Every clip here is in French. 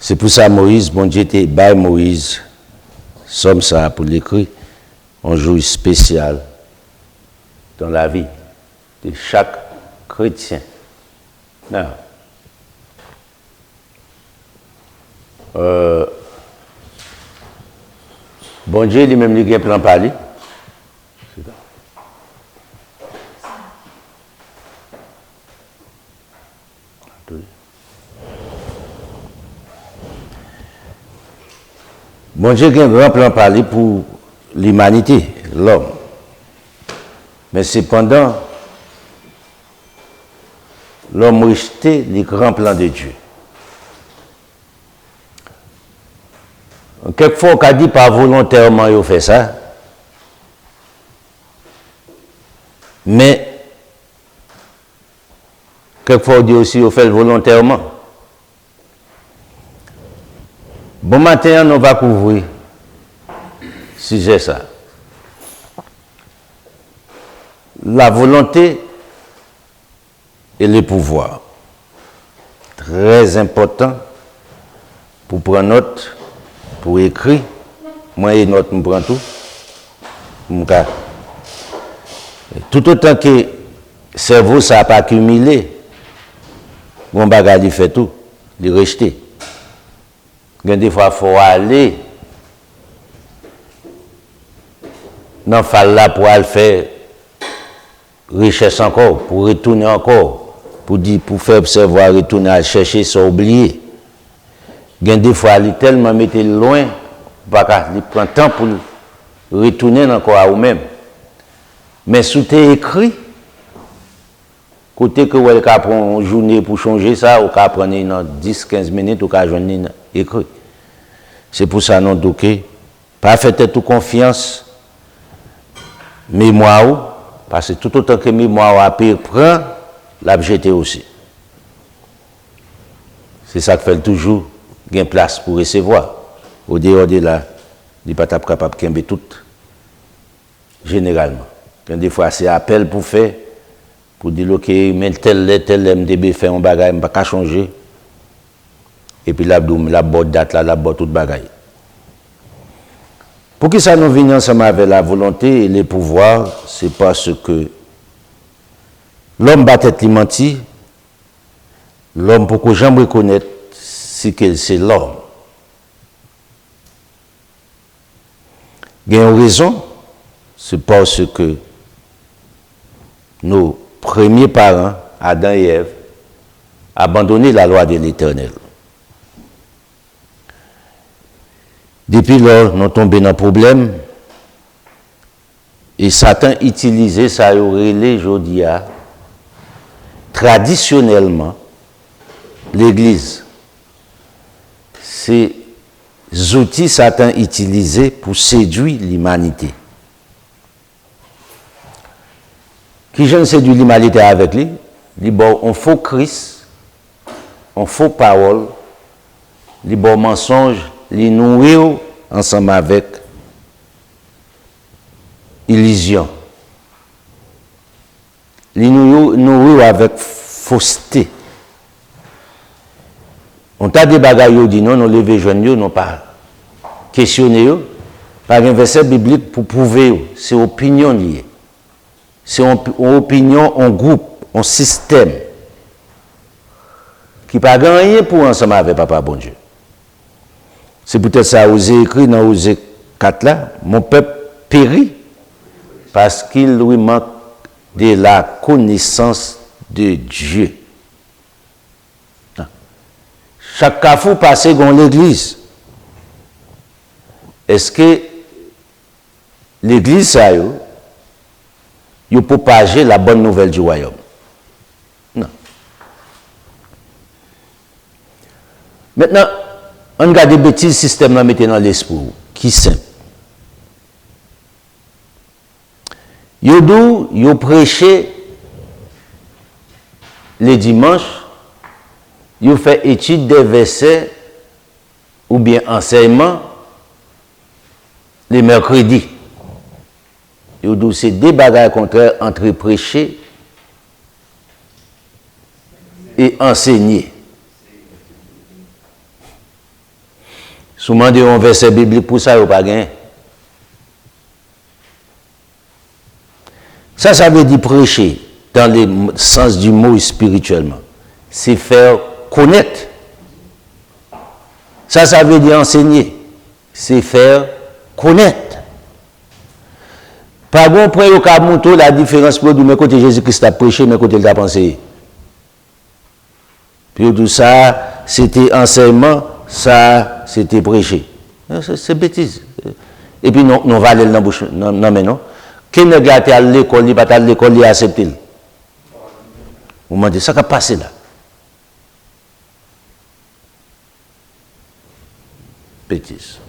C'est pour ça Moïse, bon Dieu était by Moïse, somme ça pour l'écrit, un jour spécial dans la vie de chaque chrétien. Non. Bon Dieu, lui-même, il a un plan par lui. Bon Dieu a un grand plan par lui pour l'humanité, l'homme. Mais cependant, l'homme rejetait les grands plans de Dieu. Quelquefois, on a dit pas volontairement, il fait ça. Mais, quelquefois, on dit aussi, il fait volontairement. Bon matin, on va couvrir sujet ça. La volonté et le pouvoir. Très important pour prendre note, pour écrire. Moi et note, je prends tout. Tout autant que le cerveau, ça n'a pas accumulé, mon bagage, il fait tout, il rejeté. Des fois, il faut aller dans le là pour aller faire richesse encore, pour retourner encore, pour faire observer, retourner à chercher, sans oublier. Des fois, il tellement mettre loin, il prend temps pour retourner encore à vous-même. Mais sous tes écrit, côté que vous avez prendre une journée pour changer ça, vous pouvez prendre 10-15 minutes, vous pouvez joindre écrit. C'est pour ça non donc pas faites toute confiance mémoire parce que tout autant que mémoire a prend l'objet aussi. C'est ça qui fait toujours gain place pour recevoir. Au dehors de là, il n'est pas capable de tout généralement. Des fois c'est appel pour faire pour dire OK, mais tel MDB fait un bagage, pas changer. Et puis la bonne date, la bonne toute bagaille. Pour que ça nous vienne ensemble avec la volonté et les pouvoirs, c'est parce que l'homme bat tête menti, l'homme pour que j'aime reconnaître c'est l'homme. Il y a une raison, c'est parce que nos premiers parents, Adam et Ève, abandonné la loi de l'Éternel. Depuis lors, nous sommes tombés dans le problème et Satan utilisait ça, les jodia, traditionnellement, l'Église. Ces outils Satan utilisait pour séduire l'humanité. Qui je ne séduit l'humanité avec lui? On faux Christ, on faux parole, les bons mensonges, les nourrir ensemble avec illusion. Les nourrir avec fausseté. On t'a des bagailles dit non, nous lever jeunes, non pas questionner, par un verset biblique pour prouver, c'est opinion liée. C'est une opinion, un groupe, un système qui n'a pas gagné pour ensemble avec Papa bon Dieu. C'est peut-être ça, Osée écrit dans Osée 4 là, mon peuple périt parce qu'il lui manque de la connaissance de Dieu. Chaque carrefour passé dans l'église. Est-ce que l'église, ça, il propager la bonne nouvelle du royaume? Non. Maintenant, on regarde des bêtises système là mettez dans l'esprit qui simple. Yo prêché les dimanches, yo fait étude des versets ou bien enseignement les mercredis. Yo c'est des bagages contraires entre prêcher et enseigner. Souvent, un verset biblique pour ça, il n'y a pas gagné. Ça veut dire prêcher dans le sens du mot spirituellement. C'est faire connaître. Ça veut dire enseigner. C'est faire connaître. Par contre, pour montrer la différence pour du côté Jésus-Christ a prêché, mais côté il a pensé. Puis tout ça, c'était enseignement, ça, c'était prêché. C'est bêtise. Et puis, non, va aller dans la bouche. Non, mais non. Qui ne gâte à l'école, il va à l'école, il accepte. Vous m'avez dit, ça va passer là. Bêtise.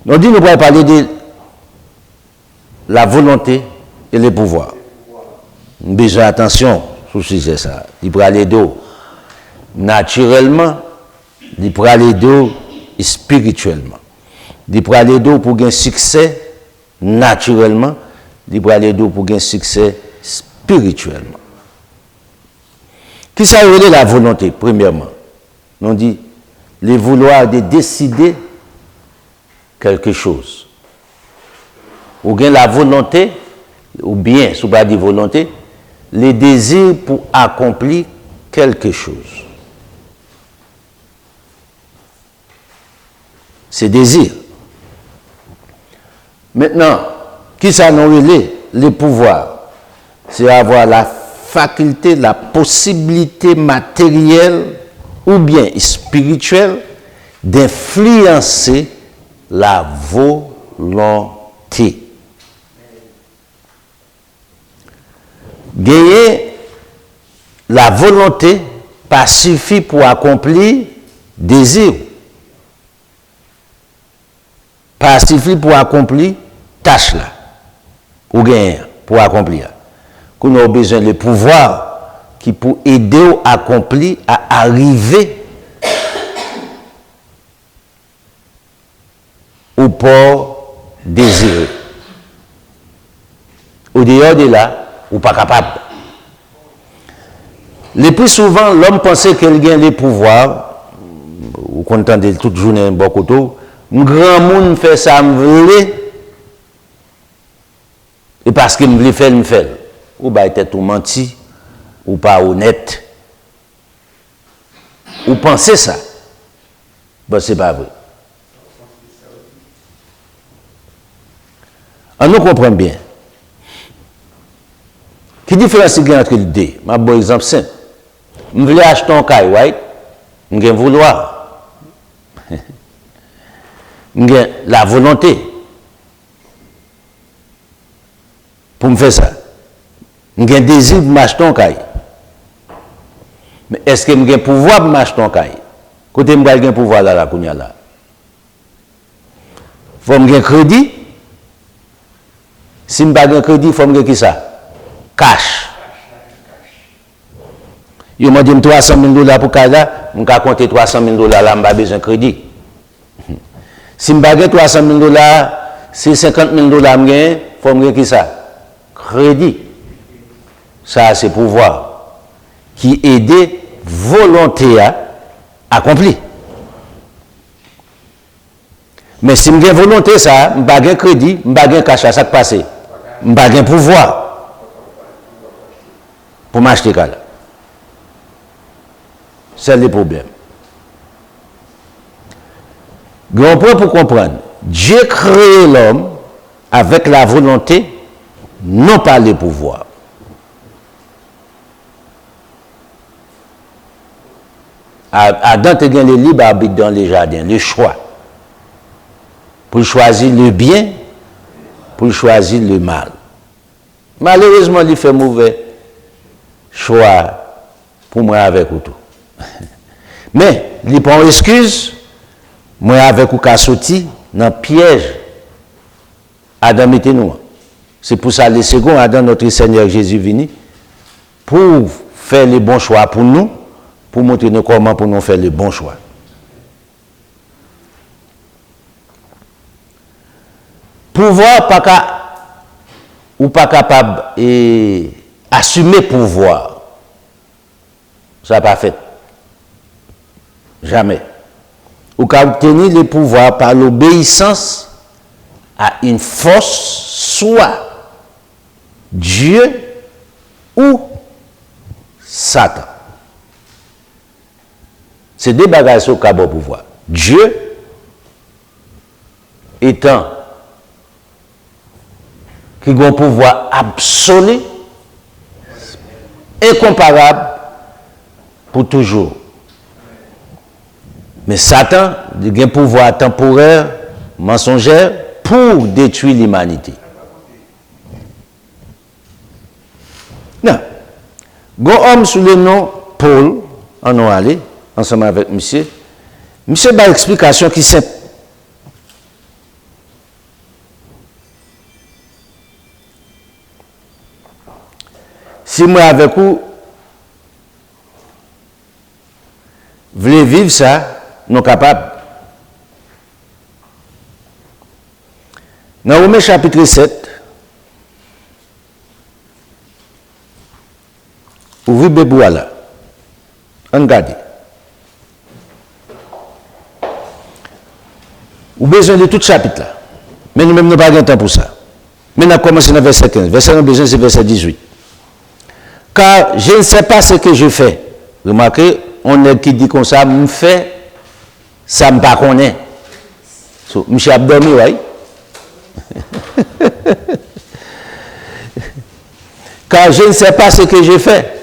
Nous dit, nous pourrions parler de la volonté et le pouvoir. Besoin d'attention sur ce sujet ça. Il pourrait aller d'eau naturellement, il pourrait aller d'eau spirituellement. Il pourrait aller d'eau pour gagner succès naturellement, il pourrait aller d'eau pour gagner succès spirituellement. Qui ça veut la volonté, premièrement? On dit, le vouloir de décider quelque chose. Ou bien la volonté, ou bien, sous pas dit volonté, le désir pour accomplir quelque chose. C'est désir. Maintenant, qui ça nous relève? Le pouvoir. C'est avoir la faculté, la possibilité matérielle ou bien spirituelle d'influencer la volonté. Gagner la volonté pas suffit pour accomplir désir. Pas suffit pour accomplir tâche là. Ou gagner pour accomplir. Qu'on a besoin de pouvoir qui peut aider à accomplir, à arriver au port désiré. Au dehors de là, ou pas capable. Le plus souvent, l'homme pensait qu'il gagne les pouvoirs, ou content de toute journée, beaucoup tôt, un grand monde fait ça, me veut, et parce qu'il me fait, me fait. Ou bien être tout menti, ou pas honnête, ou penser ça. Ben, c'est pas vrai. On nous comprend bien. Qui différence il y a entre les deux? Je vais exemple simple. Je veux acheter un caille, right? Je veux vouloir. Je veux la volonté pour me faire ça. Je veux un désir pour m'acheter un caille. Mais est-ce que je veux pouvoir pour m'acheter un caille? Côté je veux pouvoir là, là. Il faut me crédit. Si je n'ai pas de crédit, il faut me qui ça? Cash. Yo m'a dit 300 000 $ pour Kada, je vais compter 300 000 $ là, je n'ai pas besoin de crédit. Si je n'ai pas 300 000 $, c'est 50 000 $, il faut me qui ça? Crédit. Ça, c'est pouvoir qui aide volonté à accomplir. Mais si je n'ai volonté, ça, je n'ai pas de crédit, je n'ai pas de cash, ça passe. Je n'ai pas de pouvoir pour m'acheter ça. C'est le problème. On peut pour comprendre. Dieu crée l'homme avec la volonté, non pas le pouvoir. Adam a le libre arbitre dans les jardins, le choix. Pour choisir le bien, pour choisir le mal. Malheureusement, il fait mauvais choix pour moi avec ou tout. Mais, il prend excuse, moi avec ou qu'à sorti dans le piège. Adam était nous. C'est pour ça, le second Adam, notre Seigneur Jésus venu, pour faire le bon choix pour nous, pour montrer nous comment pour nous faire le bon choix. Pouvoir ou pas capable d'assumer pouvoir. Ça n'a pas fait. Jamais. ou qu'à obtenir les pouvoirs par l'obéissance à une force, soit Dieu ou Satan. C'est des bagages au cas bon pouvoir. Dieu étant qui a un pouvoir absolu, incomparable pour toujours. Mais Satan a un pouvoir temporaire, mensongère, pour détruire l'humanité. Non. Il y a un homme sous le nom Paul, en a allé, ensemble avec monsieur. Monsieur a une explication qui est simple. Si moi avec vous, voulez vivre ça, nous sommes capables. Dans Romains chapitre 7, ouvrez Bébou là. Regardez. Vous avez besoin de tout chapitre là. Mais nous-mêmes, nous n'avons pas de temps pour ça. Mais nous avons commencé dans verset 15. Verset 15, c'est verset 18. Car je ne sais pas ce que je fais. Remarquez, on est qui dit comme ça, me fait, ça me pas connaît. So, monsieur a dormi, oui. Car je ne sais pas ce que je fais.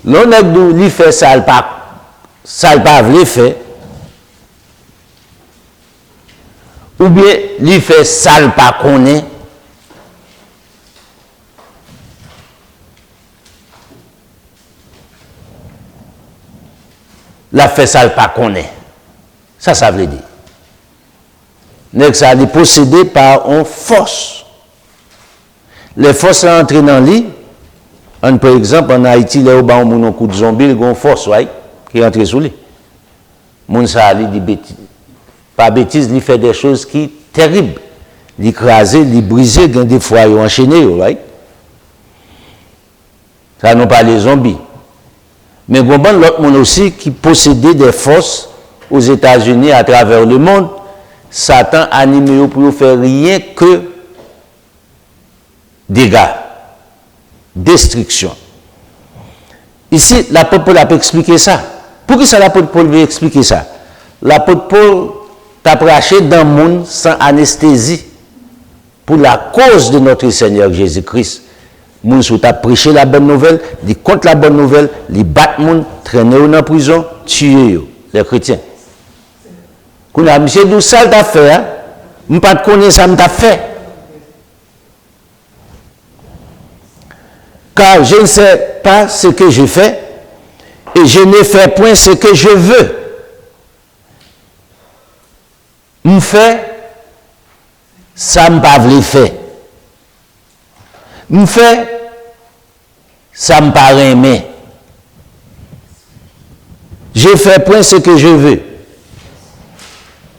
L'on est d'où lui fait ça, le pas voulu faire. Ou bien lui fait ça, le pas connaît. La fait ça, le pas connaît. Ça veut dire. N'est-ce ça est possédé par une force. Les forces sont entrées dans lui. Par exemple, en Haïti, les gens ont un coup de zombie, ils ont une force qui est entrée sous lui. Moun ça dit bêtise. Pas bêtise, il fait des choses qui sont terribles. Il écrase, il brise, des fois il enchaîné. Ça non pas les zombies. Mais il y a l'autre monde aussi qui possédait des forces aux États-Unis, à travers le monde. Satan anime pour faire rien que dégâts, destruction. Ici, l'apôtre Paul a expliqué ça. Pourquoi ça l'apôtre Paul veut expliquer ça? L'apôtre Paul t'a prêché dans le monde sans anesthésie pour la cause de notre Seigneur Jésus-Christ. Moun sou t'a prêché la bonne nouvelle, il contre la bonne nouvelle, il bat moun, traîner dans la prison, tuer les chrétiens. Quand a monsieur d'où ça t'a fait, hein? Je ne pas connaître ça t'a fait. Car je ne sais pas ce que je fais et je ne fais point ce que je veux. Je fais ça me pas voulu faire. Je fais ça me paraît aimer. Je fais point ce que je veux.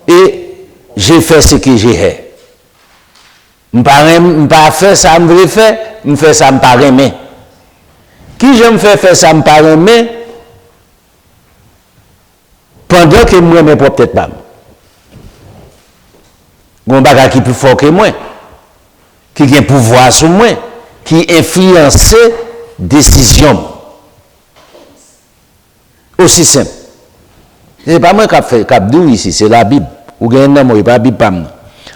Et je fais ce que j'ai. Je ne pas faire ça me veut faire, je fais ça me paraît aimer. Qui je me fais faire ça me paraît aimer pendant que moi mais peut-être pas. Gon bagage qui plus fort que moi, qui a un pouvoir sur moi, qui influence décision. Aussi simple. Ce n'est pas moi qui fait ici, c'est la Bible. Ou bien non, moi, pas la Bible.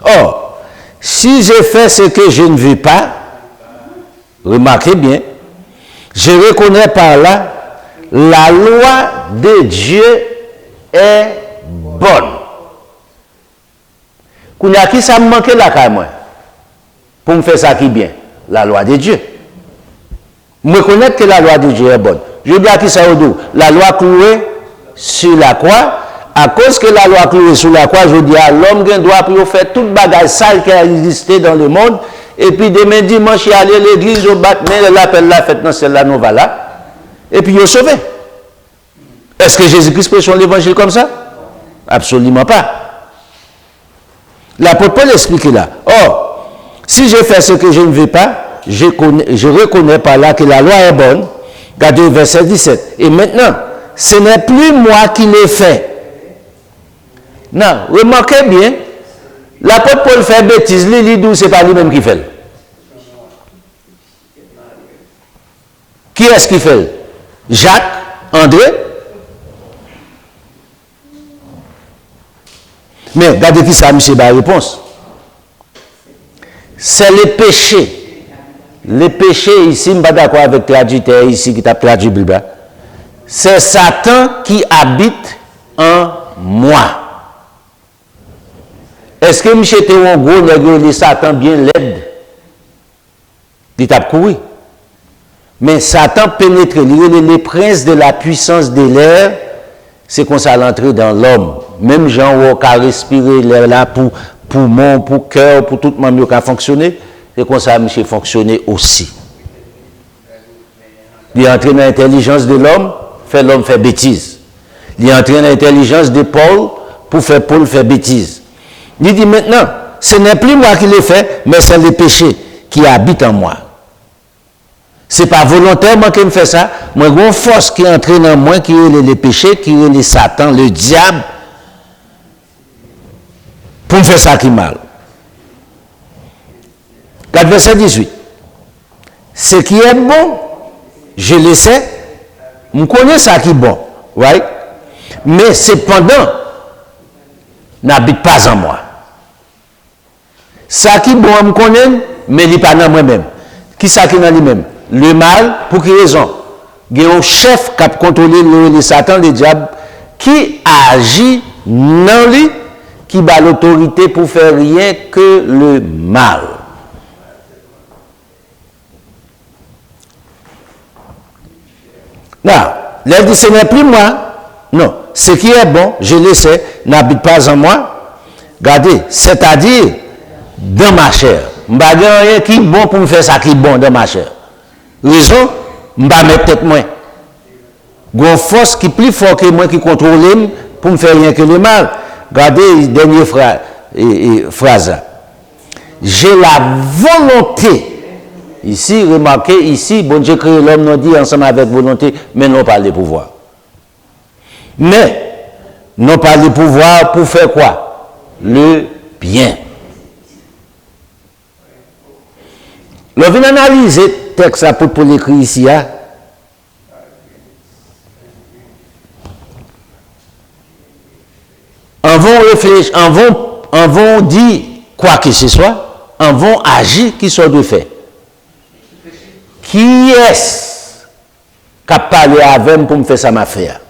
Or, si je fais ce que je ne veux pas, remarquez bien, je reconnais par là, la loi de Dieu est bonne. Quand il y a qui ça me manque là, quand moi, pour me faire ça qui est bien, la loi de Dieu. Je reconnais que la loi de Dieu est bonne. Je dis à qui ça au dos, la loi clouée sur la croix, à cause que la loi clouée sur la croix, je dis à l'homme qui doit pour faire toute bagage sale qui a existé dans le monde, et puis demain dimanche, il aller à l'église, au baptême, l'appel la fête dans celle-là, nous va là, et puis il est sauvé. Est-ce que Jésus-Christ prêche l'évangile comme ça? Absolument pas. L'apôtre Paul explique là. Or, si je fais ce que je ne veux pas, je reconnais par là que la loi est bonne. Regardez verset 17. Et maintenant, ce n'est plus moi qui l'ai fait, Non, remarquez bien, l'apôtre Paul fait bêtise, lui dit c'est pas lui-même qui fait. Qui est-ce qui fait? Jacques, André. Mais regardez qui ça, monsieur, la réponse. C'est les péchés. Les péchés ici, je ne suis pas d'accord avec le traducteur ici qui t'a traduit la Bible. C'est Satan qui habite en moi. Est-ce que monsieur était un gros nègre, les Satan bien laide? Il t'a couru. Mais Satan pénètre, les princes de la puissance de l'air, c'est qu'on s'est l'entrée dans l'homme. Même gens qui a respiré l'air là pour poumon, pour cœur, pour tout le monde qui a fonctionné, c'est qu'on s'est monsieur fonctionner aussi. Il est entré dans l'intelligence de l'homme, fait l'homme faire bêtise. Il est entré dans l'intelligence de Paul pour faire Paul faire bêtise. Il dit maintenant, ce n'est plus moi qui l'ai fait, mais c'est le péché qui habite en moi. Ce n'est pas volontairement qu'il me fait ça. Moi, j'ai une force qui est entrée dans moi, qui est le péché, qui est le Satan, le diable, pour me faire ça qui est mal. 4 verset 18. Ce qui est bon, je le sais, je connais ça qui est bon, right? Mais cependant, n'habite pas en moi. Ça qui est bon, je connais, mais il n'est pas dans moi-même. Qui ça qui est dans lui-même? Le mal, pour quelle raison? Il y a un chef qui a contrôlé le Satan, le diable, qui agit dans lui, qui a l'autorité pour faire rien que le mal. Là, il dit ce n'est plus moi. Non, ce qui est bon, je le sais, n'habite pas en moi. Regardez, c'est-à-dire dans ma chair. Je ne sais pas rien qui est bon pour me faire ça qui est bon dans ma chair. Raison, je ne vais pas mettre peut-être moins. Il y a une force qui est plus forte que moi qui contrôle pour me faire rien que le mal. Regardez la dernière phrase. J'ai la volonté. Ici, remarquez, ici, bon Dieu crée l'homme, nous dit ensemble avec volonté, mais non pas le pouvoir. Mais, non pas le pouvoir pour faire quoi? Le bien. L'on vient analyser le texte pour l'écrire ici. En vont réfléchir, en vont dire quoi que ce soit, en vont agir qui soit de fait. Qui est-ce qui a parlé avec moi pour me faire ça ma frère?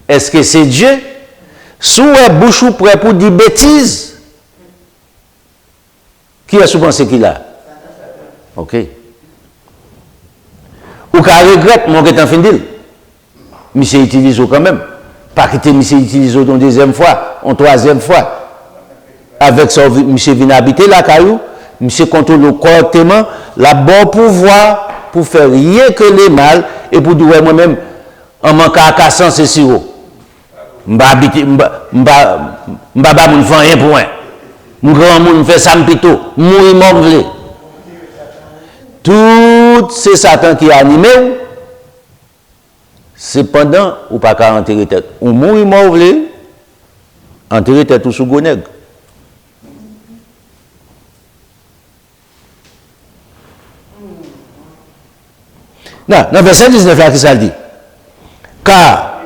Est-ce que c'est Dieu? Sous un bouche prêt pour dire bêtises? Qui a souvent ce qu'il a? Ok. Ou qu'à regrette, mon est en fin d'île. Monsieur utilise quand même. Pas quitter monsieur utilise une deuxième fois, une troisième fois. Avec ça, monsieur vient habiter la caillou. Monsieur contrôle correctement la bon pouvoir pour faire rien que le mal et pour dire moi-même, en manque à casser c'est sirop. M'ba moun fait rien pour rien. Mon grand monde fait ça m'pito, mourir mort. Tout c'est Satan qui a animé. Cependant, ou pas qu'à enterrer tête. Ou mourir mort, enterrer tête ou sous gonègue. Non, dans verset 19, là, qui ça dit? Car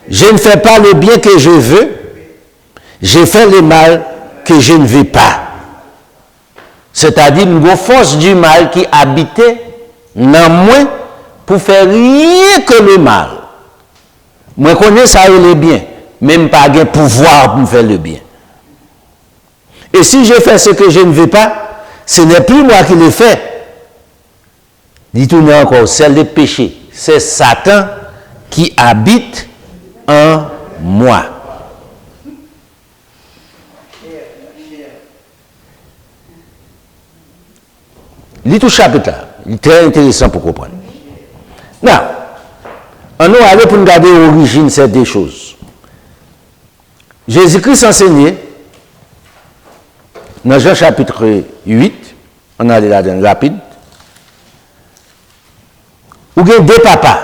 je ne fais pas le bien que je veux, je fais le mal que je ne veux pas. C'est-à-dire une force du mal qui habitait dans moi pour faire rien que le mal. Moi, je connais ça et le bien, même pas de pouvoir pour me faire le bien. Et si je fais ce que je ne veux pas, ce n'est plus moi qui le fais. Dites-nous encore, c'est le péché. C'est Satan qui habite en moi. Lis tout chapitre là. Il est très intéressant pour comprendre. Non. On va aller pour regarder l'origine de ces deux choses. Jésus-Christ enseignait dans Jean chapitre 8, on a allé là-dedans rapide. Ou bien deux papas,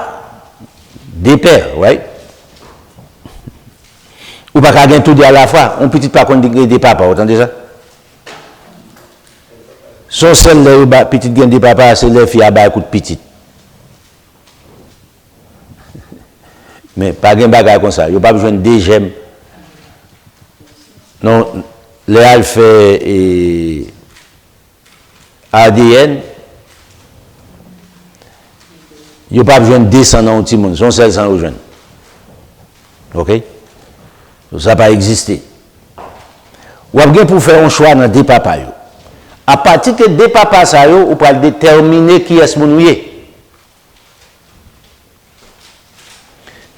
deux pères, right? Ou pas qu'à tout dire à la fois. On petit pas qu'on dit des papas, vous entendez ça? Son seul petit gain des papas, c'est les filles à bas coup de petite. Mais pas de bagage comme ça. Il n'y a pas besoin de des gemmes. Non, les alpha et ADN, il n'y a pas besoin de descendre dans un petit monde. Son seul sans rejoindre. OK? Ça n'a pas existé. Ou bien pour faire un choix dans des papas. À partir de des papas, vous pouvez déterminer qui est ce monouillé.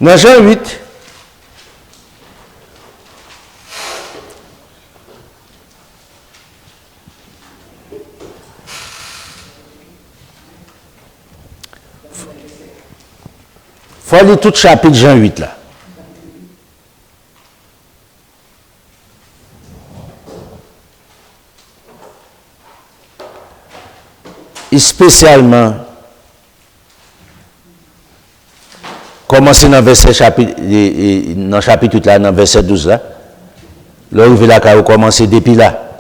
Dans Jean 8, il faut lire tout le chapitre Jean 8 là. Et spécialement, commencer dans verset chapitre, dans chapitre là, dans verset 12 là. L'arrivée là, quand vous commencez depuis là.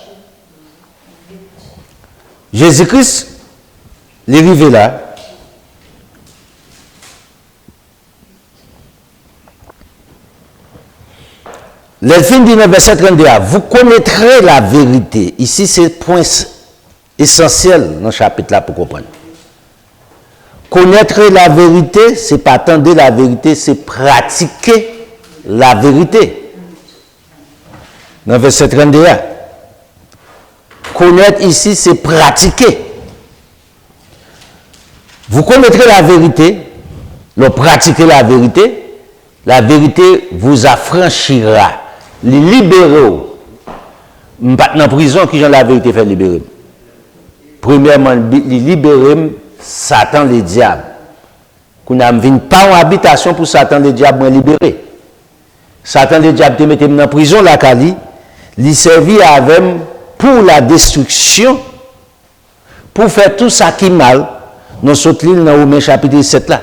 Jésus-Christ, l'arrivée là, l'elfine dit dans verset 32, vous connaîtrez la vérité. Ici, c'est le point essentiel dans le chapitre là pour comprendre. Connaître la vérité, c'est pas attendre la vérité, c'est pratiquer la vérité. Dans verset 32. Connaître ici, c'est pratiquer. Vous connaîtrez la vérité, le pratiquer la vérité vous affranchira, les libérer. Pas dans la prison qui ont la vérité fait libérer. Premièrement, les libérer Satan les diables. Qu'on n'a pas en habitation pour Satan les diables libérer. Satan les diables te mettent dans la prison la Kali, li servi avec pour la destruction, pour faire tout ça qui est mal, dans cette ligne dans Romains chapitre 7 là.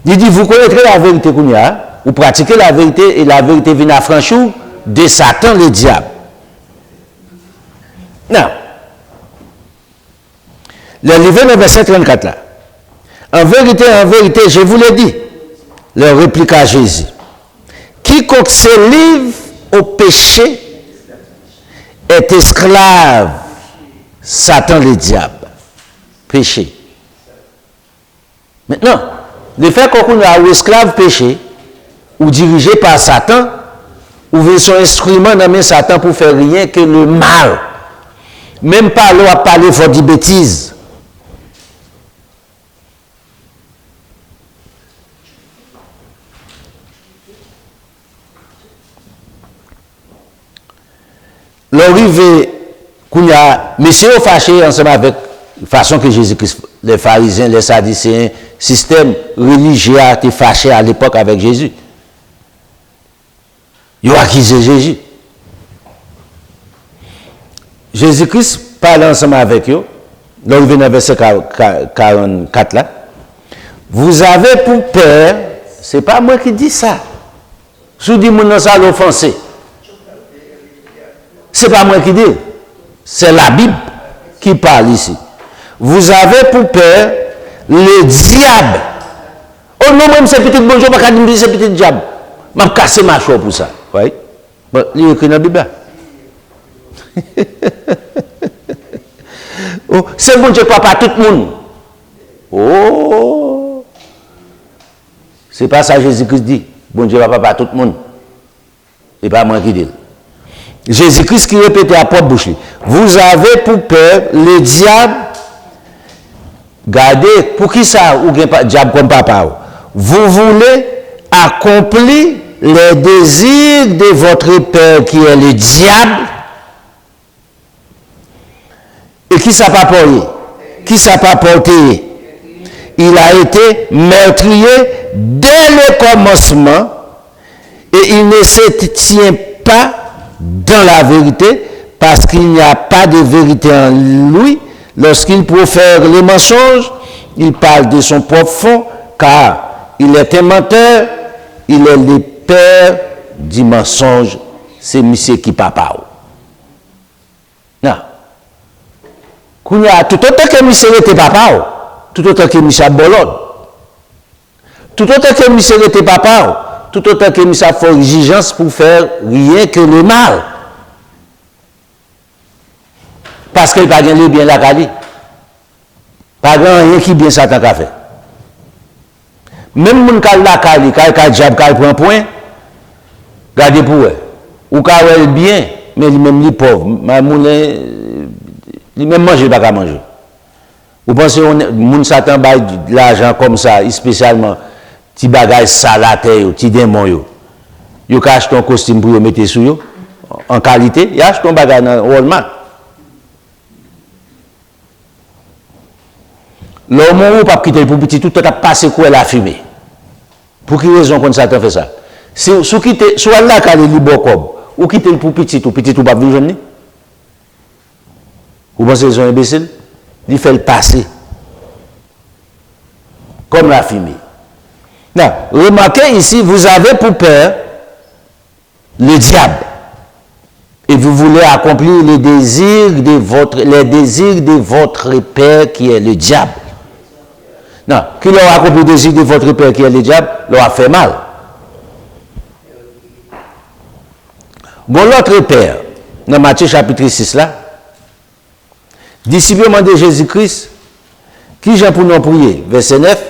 Il dit, vous connaîtrez la vérité qu'on y a, vous pratiquez la vérité, et la vérité vient affranchir de Satan le diable. Non. Le livre dans verset 34 là. En vérité, je vous l'ai dit, leur réplique à Jésus. Quiconque se livre au péché est esclave, Satan le diable. Péché. Maintenant, le fait qu'on a un esclave péché, ou dirigé par Satan, ou veut son instrument dans main Satan pour faire rien que le mal. Même pas l'eau à parler pour dire bêtises. L'arrivée qu'on a, messieurs fâchés ensemble avec la façon que Jésus-Christ, les pharisiens, les sadducéens, système religieux a été fâché à l'époque avec Jésus. Ils ont accusé Jésus. Jésus-Christ parle ensemble avec eux. L'arrivée dans le verset 44 là. Vous avez pour peur, ce n'est pas moi qui dis ça. Si vous dites que ça l'offensé. Ce n'est pas moi qui dis. C'est la Bible qui parle ici. Vous avez pour peur le diable. Oh non, même c'est petit bonjour, je ne vais pas dire c'est petit diable. Je vais casser ma choix pour ça. Oui. Bon, il est écrit dans la Bible. Oh, c'est bon Dieu qui pas tout le monde. Oh. C'est pas ça Jésus-Christ dit. Bon Dieu ne va pas tout le monde. Et pas moi qui dis. Jésus-Christ qui répétait à propre bouche. Vous avez pour peur le diable. Gardez, pour qui ça, ou bien diable comme papa? Vous voulez accomplir les désirs de votre père qui est le diable. Et qui ça pas porté? Qui ça pas porté? Il a été meurtrier dès le commencement et il ne se tient pas dans la vérité parce qu'il n'y a pas de vérité en lui. Lorsqu'il profère les mensonges, il parle de son propre fond car il est un menteur il est le père du mensonge, c'est monsieur qui papa. Non. Tout autant que monsieur était papa, tout autant que monsieur a bolon. Tout autant que monsieur était papa, tout autant que monsieur a fait exigence pour faire rien que le mal. Parce qu'il n'y a pas de bien la Cali. Pas grand rien qui bien Satan qu'a fait. Même moun kal la Cali, kal diable kal prend point, gardez pour eux. Ou kal bien, mais lui même li pauvre, moulin lui même manger pas qu'à manger. Vous pensez moun Satan bail de l'argent comme ça, spécialement ti bagay salate, ti démon yo. Yo ka acheter un costume pour yo mettre sou yo en qualité, y achète un bagay dans Walmart. L'homme ou pas quitter pour petit tout a passé quoi la fumée. Pour quelle raison qu'on Satan fait ça? Si sous quitter soit là quand il libre comme ou quitter pour petit ou pas vivre jeune. Vous pensez qu'ils sont imbéciles? Il fait le passer comme la fumée. Non, remarquez ici, vous avez pour père le diable. Et vous voulez accomplir les désirs de votre père qui est le diable. Non, qui leur a accompli les désirs de votre père qui est le diable, leur a fait mal. Bon, l'autre père, dans Matthieu chapitre 6 là, disciplement de Jésus-Christ, qui j'ai pour nous prier? Verset 9,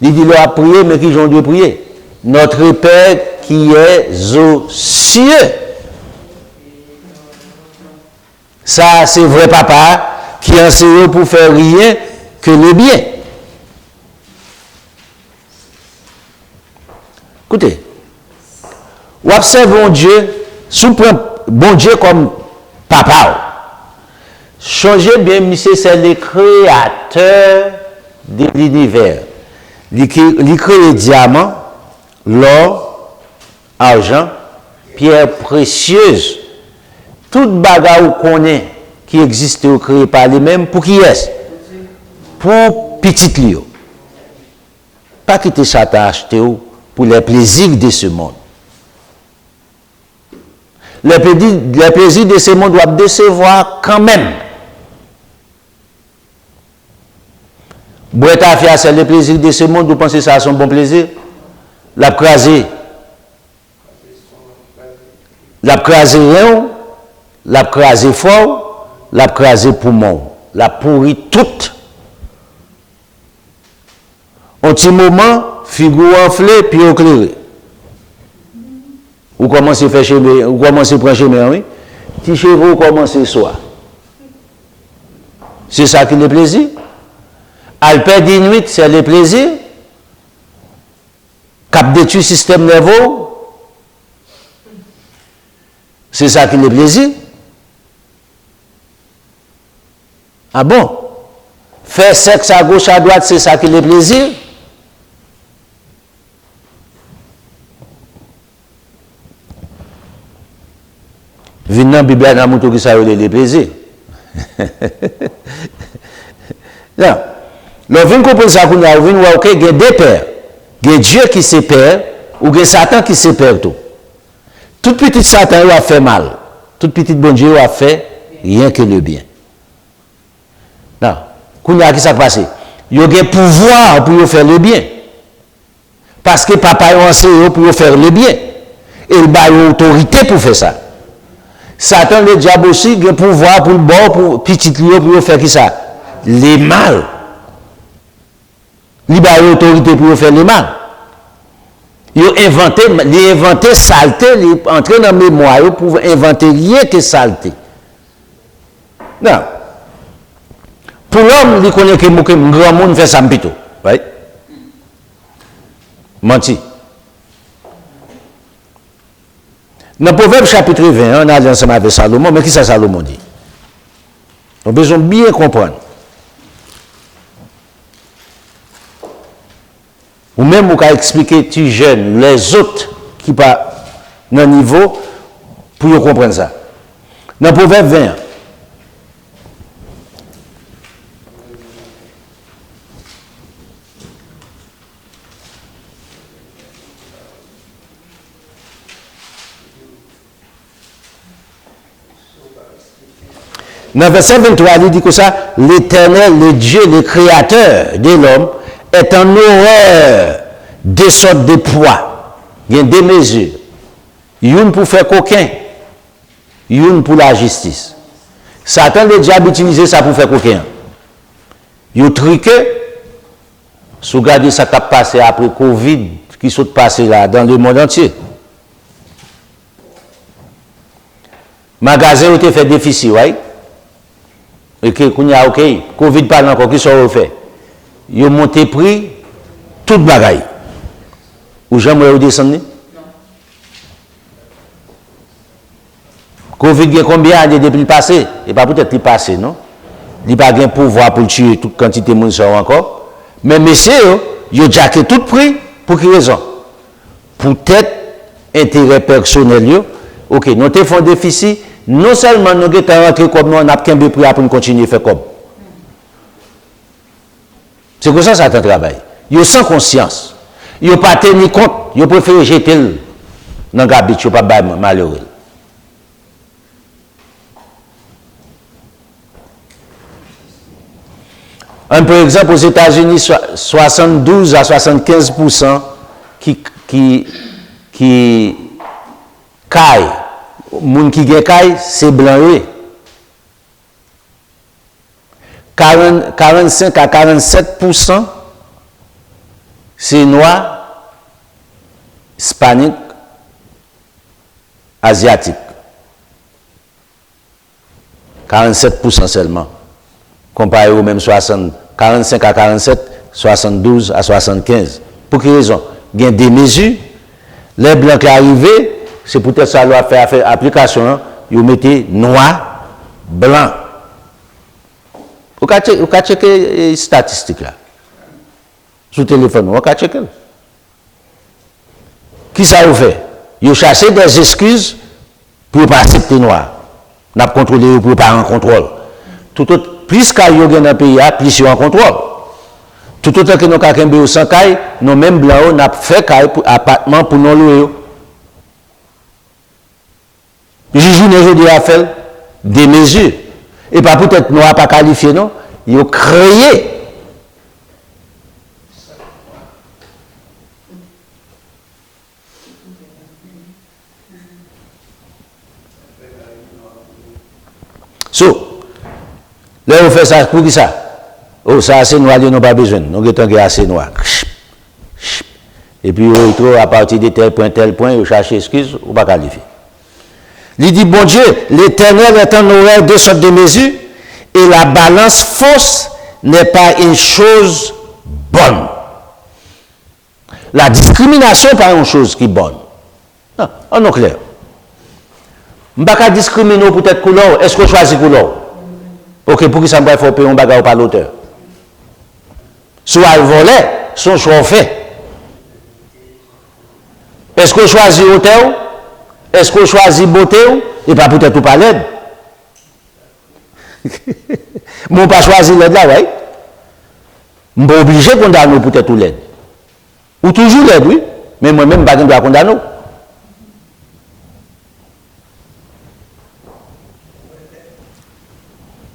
il dit leur a prié, mais qui j'ai dû prier? Notre Père qui est aux cieux. Ça, c'est vrai papa qui enseigne pour faire rien que le bien. Écoutez, observons Dieu, sous bon Dieu comme papa. Changez bien, monsieur, c'est le créateur de l'univers. Il crée les diamants, l'or, argent, pierre précieuse. Toute bagarre qu'on est, qui existe ou créé par lui-même, pour qui est-ce? Pour petit Lio. Pas quitter ça à acheter pour les plaisirs de ce monde. Les plaisirs de ce monde doivent décevoir quand même. Boire ta fière, c'est le plaisir de ce monde, vous pensez que ça a son bon plaisir? La craser rien, la craser fort, la craser poumon, la pourri toute. Un petit moment, figure enflée, puis éclairée. Vous commencez à faire chemin, vous commencez à prendre chemin, oui. Petit chevaux, vous commencez à soir. C'est ça qui est le plaisir. Alper d'inuit, c'est le plaisir. Cap détruit système nerveux. C'est ça qui est le plaisir. Ah bon? Faire sexe à gauche, à droite, c'est ça qui est le plaisir. Venez dans la Bible, dans la qui ça le plaisir. Non. Lorsque vous comprenez ça, vous voyez qu'il y a deux pères. Il y a Dieu qui se perd, ou il y a Satan qui se perd tout. Tout petit Satan a fait mal. Tout petit bon Dieu a fait rien que le bien. Non. Qu'est-ce qui s'est passé? Il y a un pouvoir pour faire le bien. Parce que papa a enseigné pour faire le bien. Et il a une autorité pour faire ça. Satan, le diable aussi, a un pouvoir pour le bon, pour petit Lio, pour faire qui ça? Les mal. Il a l'autorité pour faire le mal. Il a inventé saleté, il est entré dans la mémoire pour inventer rien que saleté. Non. Pour l'homme, il connaît que un grand monde fait ça plutôt. Right? Menti. Dans le Proverbe chapitre 20, on a dit ensemble avec Salomon, mais qui ça Salomon dit? On a besoin de bien comprendre. Ou même, vous pouvez expliquer, tu jeunes, les autres qui sont dans le niveau, pour comprendre ça. Dans le Proverbe 20, Dans verset 23, il dit que ça, l'Éternel, le Dieu, le Créateur de l'homme, est en horreur des sortes de poids. Il y a des mesures. Une pour faire coquin, une pour la justice. Satan, le diable, utilise ça pour faire coquin. Il truqué, si vous regardez ça qui a passé après Covid, qui sont passés là dans le monde entier. Magasin ont été fait déficit, oui. Et que, ok, Covid parle encore, qui sont refait. Ils ont monté prix, toute bagaille. Ou jamais vous descendre? Covid, il y a combien d'années depuis le passé? Et pas peut-être le passé, non? Il n'y a pas de pouvoir pour tuer toute quantité de monde encore. Mais messieurs, ils ont jacké tout prix. Pour quelle raison? Peut-être intérêt personnel. Ok, nous avons un déficit. Non seulement nous avons rentré comme nous, on a qu'un peu prix pour continuer à faire comme. C'est comme ça que travail. Ils ont sans conscience. Ils n'ont pas tenu compte. Ils ont préféré jeter dans le gabit. Ils n'ont pas malheureux. Un par exemple, aux États-Unis, 72 à 75% qui caille. Les gens qui caille, c'est blanc. 45 à 47%, c'est noir, hispanique, asiatique. 47% seulement. Comparé au même 45 à 47, 72 à 75. Pour quelle raison? Il y a des mesures. Les blancs qui arrivent, c'est peut-être ça leur faire application. Ils mettent noir, blanc. Vous pouvez checker les statistiques là. Sur le téléphone, vous pouvez checker. Qui ça vous fait? Ils cherchent des excuses pour ne pas accepter noir. Nous avons contrôlé pour ne pas en contrôle. Tout autre, plus qu'il y a dans le pays, plus il y a en contrôle. Tout autant que nous avons un sans caille, nous mêmes blancs, nous avons fait caille pour appartement pour nous louer. J'ai aujourd'hui à faire des mesures. Et pas peut-être nous n'avons pas qualifié, non. Ils ont créé. So, là, on fait ça pour qui ça? Oh, ça assez noir, ils n'ont pas besoin. Nous avons assez noir. Et puis, à partir de tel point, ils cherchent excuse, ou pas qualifier. Il dit, bon Dieu, l'Éternel est en horreur de sortes de mesures, et la balance fausse n'est pas une chose bonne. La discrimination n'est pas une chose qui est bonne. Non, on est clair. Je ne vais pas discriminer peut-être couleur. Est-ce que je choisis couleur? Ok, pour qui ça me faut payer un bagage par l'auteur? Soit elle volait, son choix fait. Est-ce que je choisis auteur? Est-ce que je choisis beauté? Et pas peut-être pas l'aide. Je ne pas choisir l'aide là, oui. Je ne suis pas obligé de condamner peut-être tout l'aide. Ou toujours l'aide, oui. Mais moi-même, je ne vais pas condamner.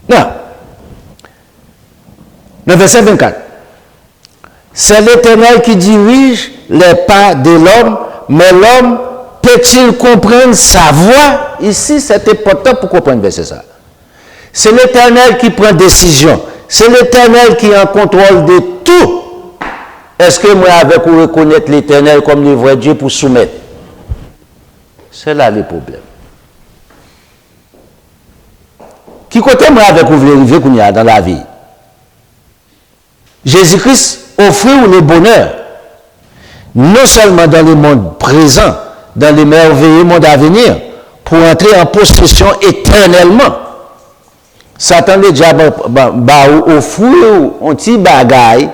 Non. Le verset 24. C'est l'Éternel qui dirige les pas de l'homme, mais l'homme peut-il comprendre sa voix? Ici, c'est important pour comprendre verset ça. C'est l'Éternel qui prend décision. C'est l'Éternel qui est en contrôle de tout. Est-ce que moi, avec vous reconnaître l'Éternel comme le vrai Dieu pour soumettre? C'est là le problème. Qui côté moi avec vous vérifier qu'on y a dans la vie? Jésus-Christ offre le bonheur, non seulement dans le monde présent, dans le merveilleux monde à venir, pour entrer en possession éternellement. Satan le diable offre un petit bagaille,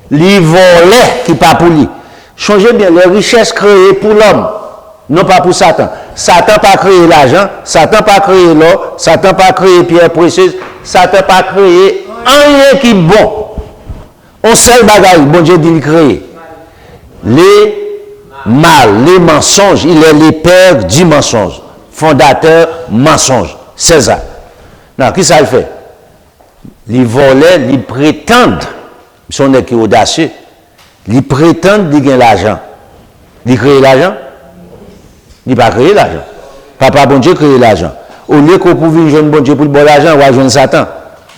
lui volait qui pas pour lui. Changez bien les richesses créées pour l'homme, non pas pour Satan. Satan n'a pas créé l'argent, Satan n'a pas créé l'or, Satan n'a pas créé pierre précieuse, Satan n'a pas créé rien qui est bon. On seul bagaille, bon Dieu dit créer. Les mal, les mensonges, il est le père du mensonge, fondateur mensonge, César. Non, qui ça le fait? Ils volaient, ils prétendent, ils sont des qui audacieux, ils prétendent qu'ils gagnent l'argent. Ils créent l'argent? Ils pas créer l'argent. Papa bon Dieu crée l'argent. Au lieu qu'on pouvait jouer bon Dieu pour le bon l'argent, on va jouer Satan.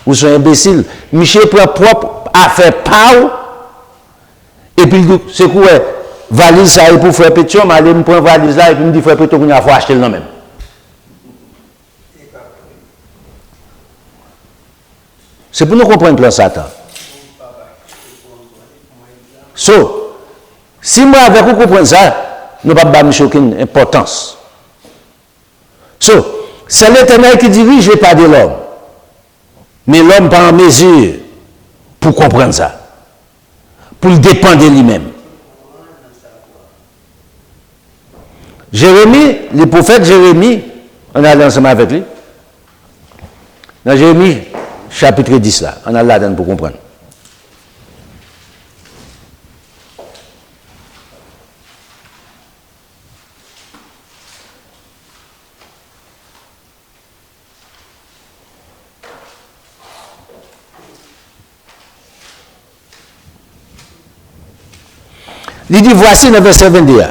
Ou sont imbéciles. Michel prend propre affaire pau. Et puis c'est quoi? Valise ça pour faire pétion, mais allez me prendre valise là et puis me dit frère pétion qu'on a faut acheter le nom même. C'est pour nous comprendre le plan Satan. So, si moi avec vous comprenez ça, nous ne pouvons pas me aucune importance. So, c'est l'Éternel qui dirige et pas de l'homme. Mais l'homme pas en mesure pour comprendre ça. Pour le dépendre de lui-même. Jérémie, le prophète Jérémie, on a ensemble avec lui. Dans Jérémie, chapitre 10 là, on a là-dedans pour comprendre. Il dit, voici le verset 22.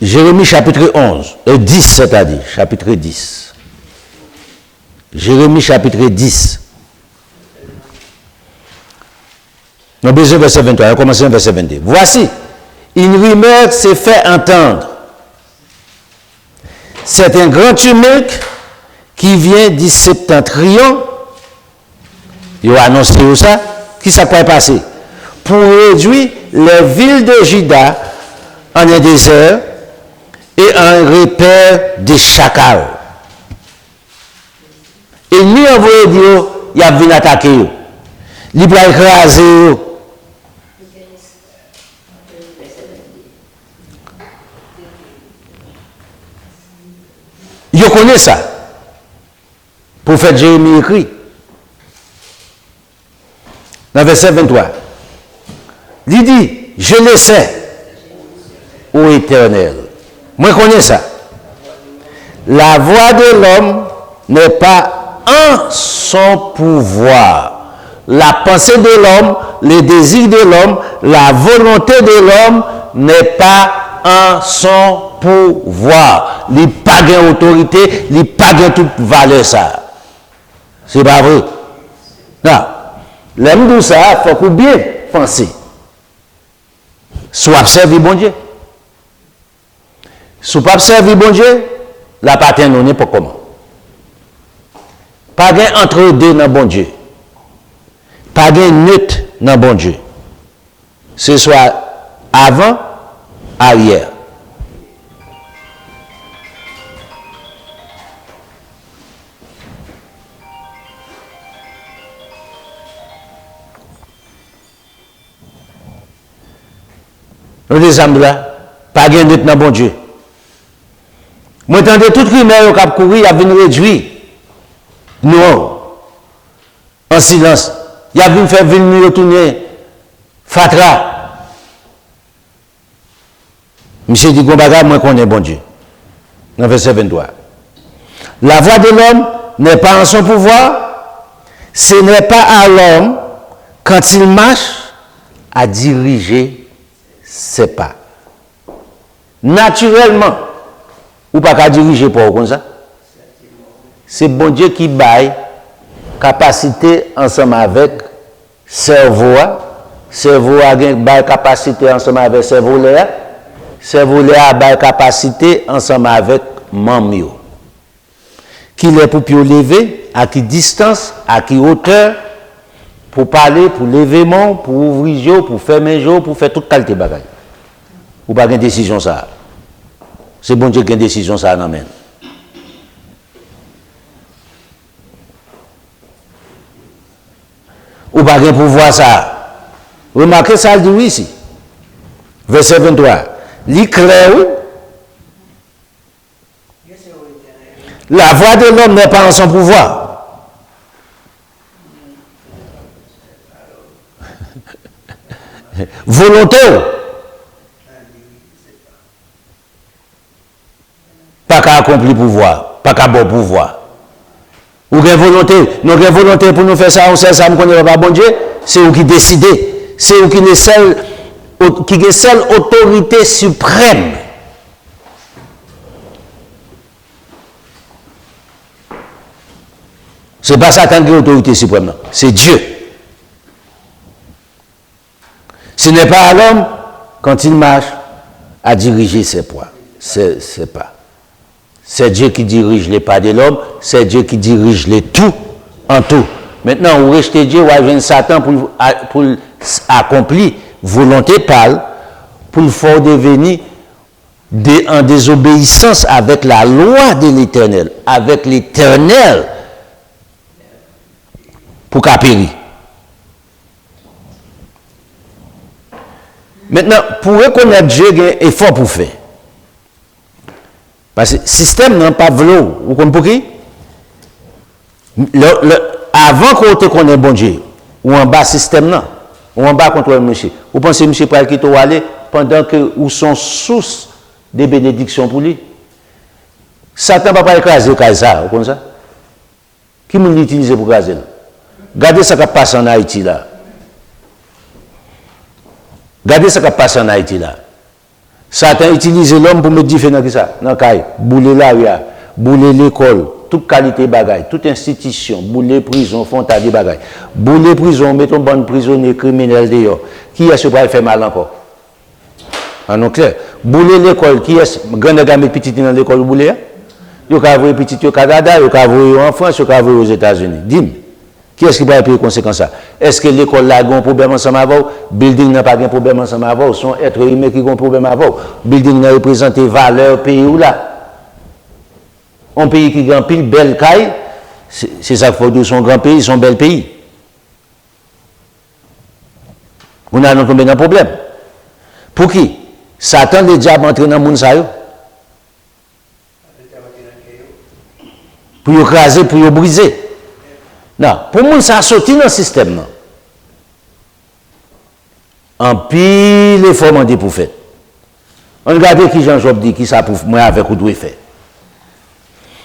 Jérémie chapitre 11, 10 c'est-à-dire, chapitre 10. Jérémie chapitre 10. Non, besoin verset 23, on va commencer verset 22. Voici, une rumeur s'est fait entendre. C'est un grand tumulte qui vient du septentrion. Il a annoncé ça. Qui ça peut passer? Pour réduire les villes de Juda en un désert et un repère de chacals. Et lui envoyé Dieu, il a venu attaquer. Il va écraser. Il connaît ça. Prophète Jérémie écrit. Dans le verset 23. Il dit, je le sais, ô Éternel. Moi, je connais ça. La voix de l'homme n'est pas en son pouvoir. La pensée de l'homme, les désirs de l'homme, la volonté de l'homme n'est pas en son pouvoir. Il n'y a pas d'autorité, il n'y a pas de toute valeur ça. C'est pas vrai. Non. L'aime de ça, il faut qu'on bien penser. Soit observer bon Dieu. Si pas observer bon Dieu, la patine n'est pas comment. Pas gain entre deux dans bon Dieu. Pas gain neutre dans bon Dieu. Ce soit avant, arrière. Nous disons là, pas gain neutre dans bon Dieu. Moi, j'entendais tout criminel qui a couru, il a venu réduire. Non. En silence. Il a venu faire venir retourner. Fatra. Monsieur dit, Gombaga, moi, je connais bon Dieu. Dans verset 23. La voix de l'homme n'est pas en son pouvoir. Ce n'est pas à l'homme, quand il marche, à diriger ses pas. Naturellement, ou pas qu'à diriger pour comme ça. C'est bon Dieu qui baille capacité ensemble avec cerveau. Cerveau a baille capacité ensemble avec cerveau là. Cerveau là a baille capacité ensemble avec membre. Qui est pour lever, à qui distance, à qui hauteur, pour parler, pour lever mon, pour ouvrir jour, pour fermer jour, pour faire toute qualité de bagaille. Ou pas une décision ça. C'est bon Dieu qui a une décision ça non même. Ou pas de pouvoir ça. Remarquez ça, il dit oui ici. Verset 23. L'éclair, la voix de l'homme n'est pas en son pouvoir. Volonté. Pas qu'à accomplir pouvoir. pas qu'à bon pouvoir. Ou une volonté, nous avons volonté pour nous faire ça, on sait ça, nous connaissons pas bon Dieu, c'est vous qui décidez, c'est vous qui est seule autorité suprême. C'est pas Satan qui est l'autorité suprême, c'est Dieu. Ce n'est pas à l'homme, quand il marche, à diriger ses pas. C'est pas. C'est Dieu qui dirige les pas de l'homme, c'est Dieu qui dirige les tout en tout. Maintenant, vous rejetez Dieu, vous avez Satan pour accomplir volonté pâle, pour le faire devenir en désobéissance avec la loi de l'Éternel, avec l'Éternel, pour qu'à périr. Maintenant, pour reconnaître Dieu, il y a un effort pour faire. Parce que le système n'a pas de l'eau. Vous comprenez avant qu'on te connaisse bon Dieu, ou en bas système, non, ou en bas contrôle monsieur. Vous pensez que monsieur peut quitter ou aller pendant que vous sont source des bénédictions pour lui? Satan ne va pas écraser ça, vous comprenez ça? Qui m'a utilisé pour écraser? Regardez ce qui passe en Haïti là. Regardez ce qui passe en Haïti là. Satan utilise l'homme pour mettre différent que ça. Dans le cas, bouler l'aria, bouler l'école, toute qualité bagaille, toute institution, bouler prison, font tas de bagaille. Bouler prison, mettons bon prisonnier criminel dehors. Qui est-ce qui va faire mal encore? En non clair. Bouler l'école, qui est-ce grand gamin petit dans l'école bouler? Yo ka voyer petit au Canada, yo ka voyer en France, yo ka voyer aux États-Unis. Dis-moi. Qui est-ce qui va payer les conséquences ça? Est-ce que l'école a un problème ensemble avec vous? Building n'a pas un problème ensemble avec vous? Sont êtres humains qui ont un problème avec vous? Building n'a représenté valeur pays ou là? Un pays qui a un pile belle caille, c'est ça qu'il faut dire, son grand pays, son bel pays. On a un problème. Pour qui? Satan, le diable entre dans le monde, ça y est. Pour écraser, pour briser. Non, pour moi, ça a sorti dans le système. Non. En pile, les formes dit pour faire. On regarde qui Jean-Job dit, qui ça pour moi avec ou doit faire.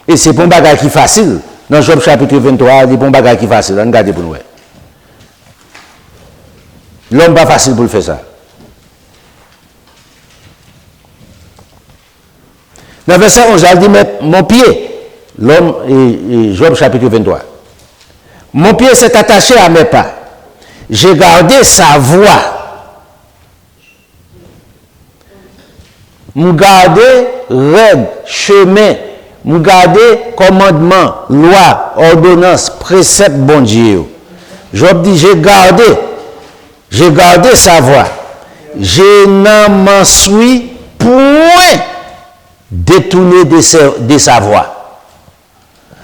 Et c'est pour un bagage qui est facile. Dans Job chapitre 23, il y a un bagage qui est facile. On regarde pour nous. L'homme n'est pas facile pour faire ça. Dans le verset 11, il dit, mais mon pied, l'homme, et Job chapitre 23. Mon pied s'est attaché à mes pas. J'ai gardé sa voix. M'ai gardé règles, chemin, m'ai gardé commandements, lois, ordonnances, préceptes, bon Dieu. Job dit, j'ai gardé sa voix. Je n'en m'en suis point détourné de sa voix.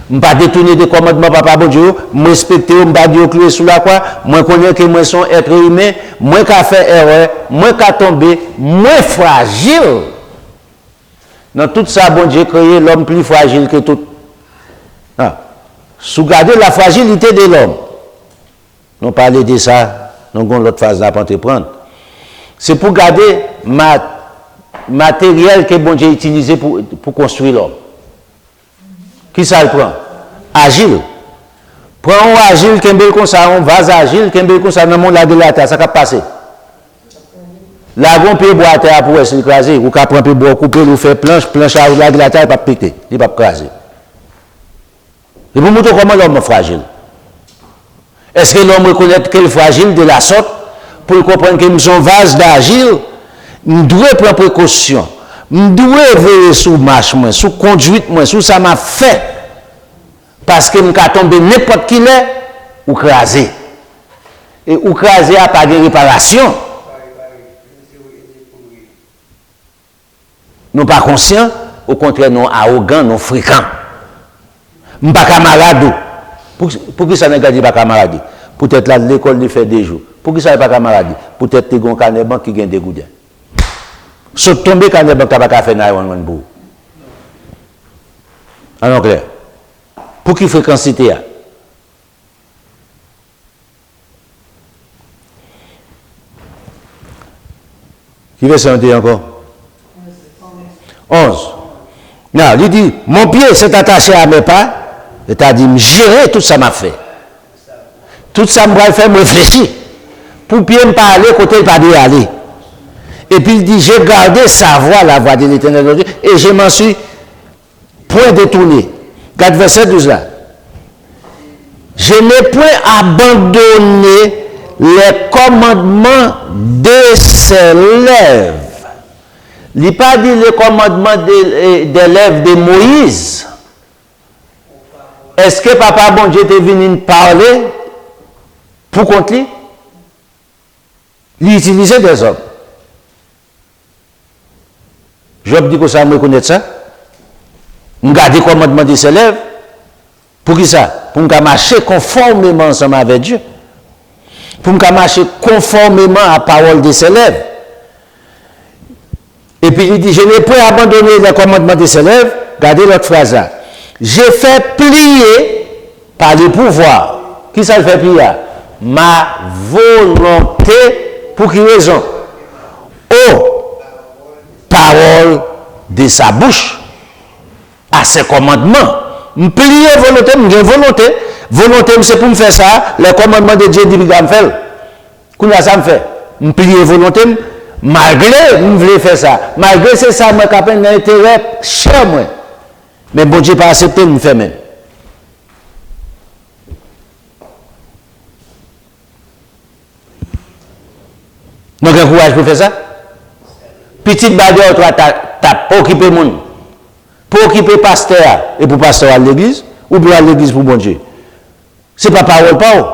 Je ne vais pas détourner des commandements, papa, bon Dieu, je respecte, je ne vais pas dire clouer sous la croix, je connais que moi suis être humain, moi qui fait erreur, moi qui tomber, moi fragile. Dans tout ça, bon Dieu créé l'homme plus fragile que tout. Ah. Sous garder la fragilité de l'homme. Nous parlons de ça, nous avons l'autre phase là pour entreprendre. C'est pour garder matériel que bon Dieu a utilisé pour construire l'homme. Qui ça le prend? Agile. Prends un agile, qu'un comme ça, un vase agile, qu'un comme ça, dans le monde de la terre, ça va passer. Là, on peut boire à terre pour s'écraser, ou qu'on peut boire, couper, ou faire planche à la de la terre, il ne va pas péter, il ne va pas craser. Et pour montrer comment l'homme est fragile. Est-ce que l'homme reconnaît qu'il est fragile de la sorte, pour comprendre que nous sommes vase d'agile, nous devons prendre précaution. Je dois veiller sur marche, sur conduite, sur ça m'a fait. Parce que je peux tomber n'importe qui là, ou craser. Et ou craser à pas de réparation. Nous ne sommes pas conscients, au contraire, nous sommes arrogants, nous sommes fréquents. Nous ne sommes pas camarades. Pour qui ça n'est pas camarades? Peut-être là, l'école lui fait des jours. Pour qui ça n'est pas camarades? Peut-être que tu as un carnet qui gagne des goudins. Si tu tombes quand tu n'as pas fait un bout. Alors clair. Pour qui fréquence cité? Qui veut sentir encore? 11. Non, il dit, mon pied s'est attaché à mes pas, et t'as dit, me gérer tout ça m'a fait. Tout ça m'a fait me réfléchir. Pour pied me parler, côté il pas de aller. Et puis il dit, j'ai gardé sa voix, la voix de l'Éternel, et je m'en suis point détourné. 4 verset 12 là. Je n'ai point abandonné les commandements de ses lèvres. Il n'a pas dit les commandements des lèvres de Moïse. Est-ce que papa bon Dieu est venu parler pour contre lui? Il utilisait des hommes. Job dit que ça me connaît ça. On garde les commandements de ses lèvres. Pour qui ça? Pour me marcher conformément ensemble avec Dieu. Pour me marcher conformément à la parole de ses lèvres. Et puis il dit, je n'ai pas abandonné les commandements de ses lèvres. Regardez l'autre phrase là. J'ai fait plier par le pouvoir. Qui ça le fait plier? Ma volonté, pour qui raison? Aux paroles de sa bouche, à ses commandements. Je plie volonté, je volonté. Volonté, c'est pour me faire ça. Les commandements de Dieu disent que je fais. Comment ça me fait? Je plie volonté, malgré je voulais faire ça. Malgré c'est ça, je suis un intérêt cher. Moi. Mais bon Dieu n'a pas accepté de me faire même. Donc, un courage pour faire ça? Petite bagarre, toi, t'as pas occupé le monde. Pour occuper pasteur et pour pasteur à l'église, ou pour à l'église pour bon Dieu. C'est pas parole, pas.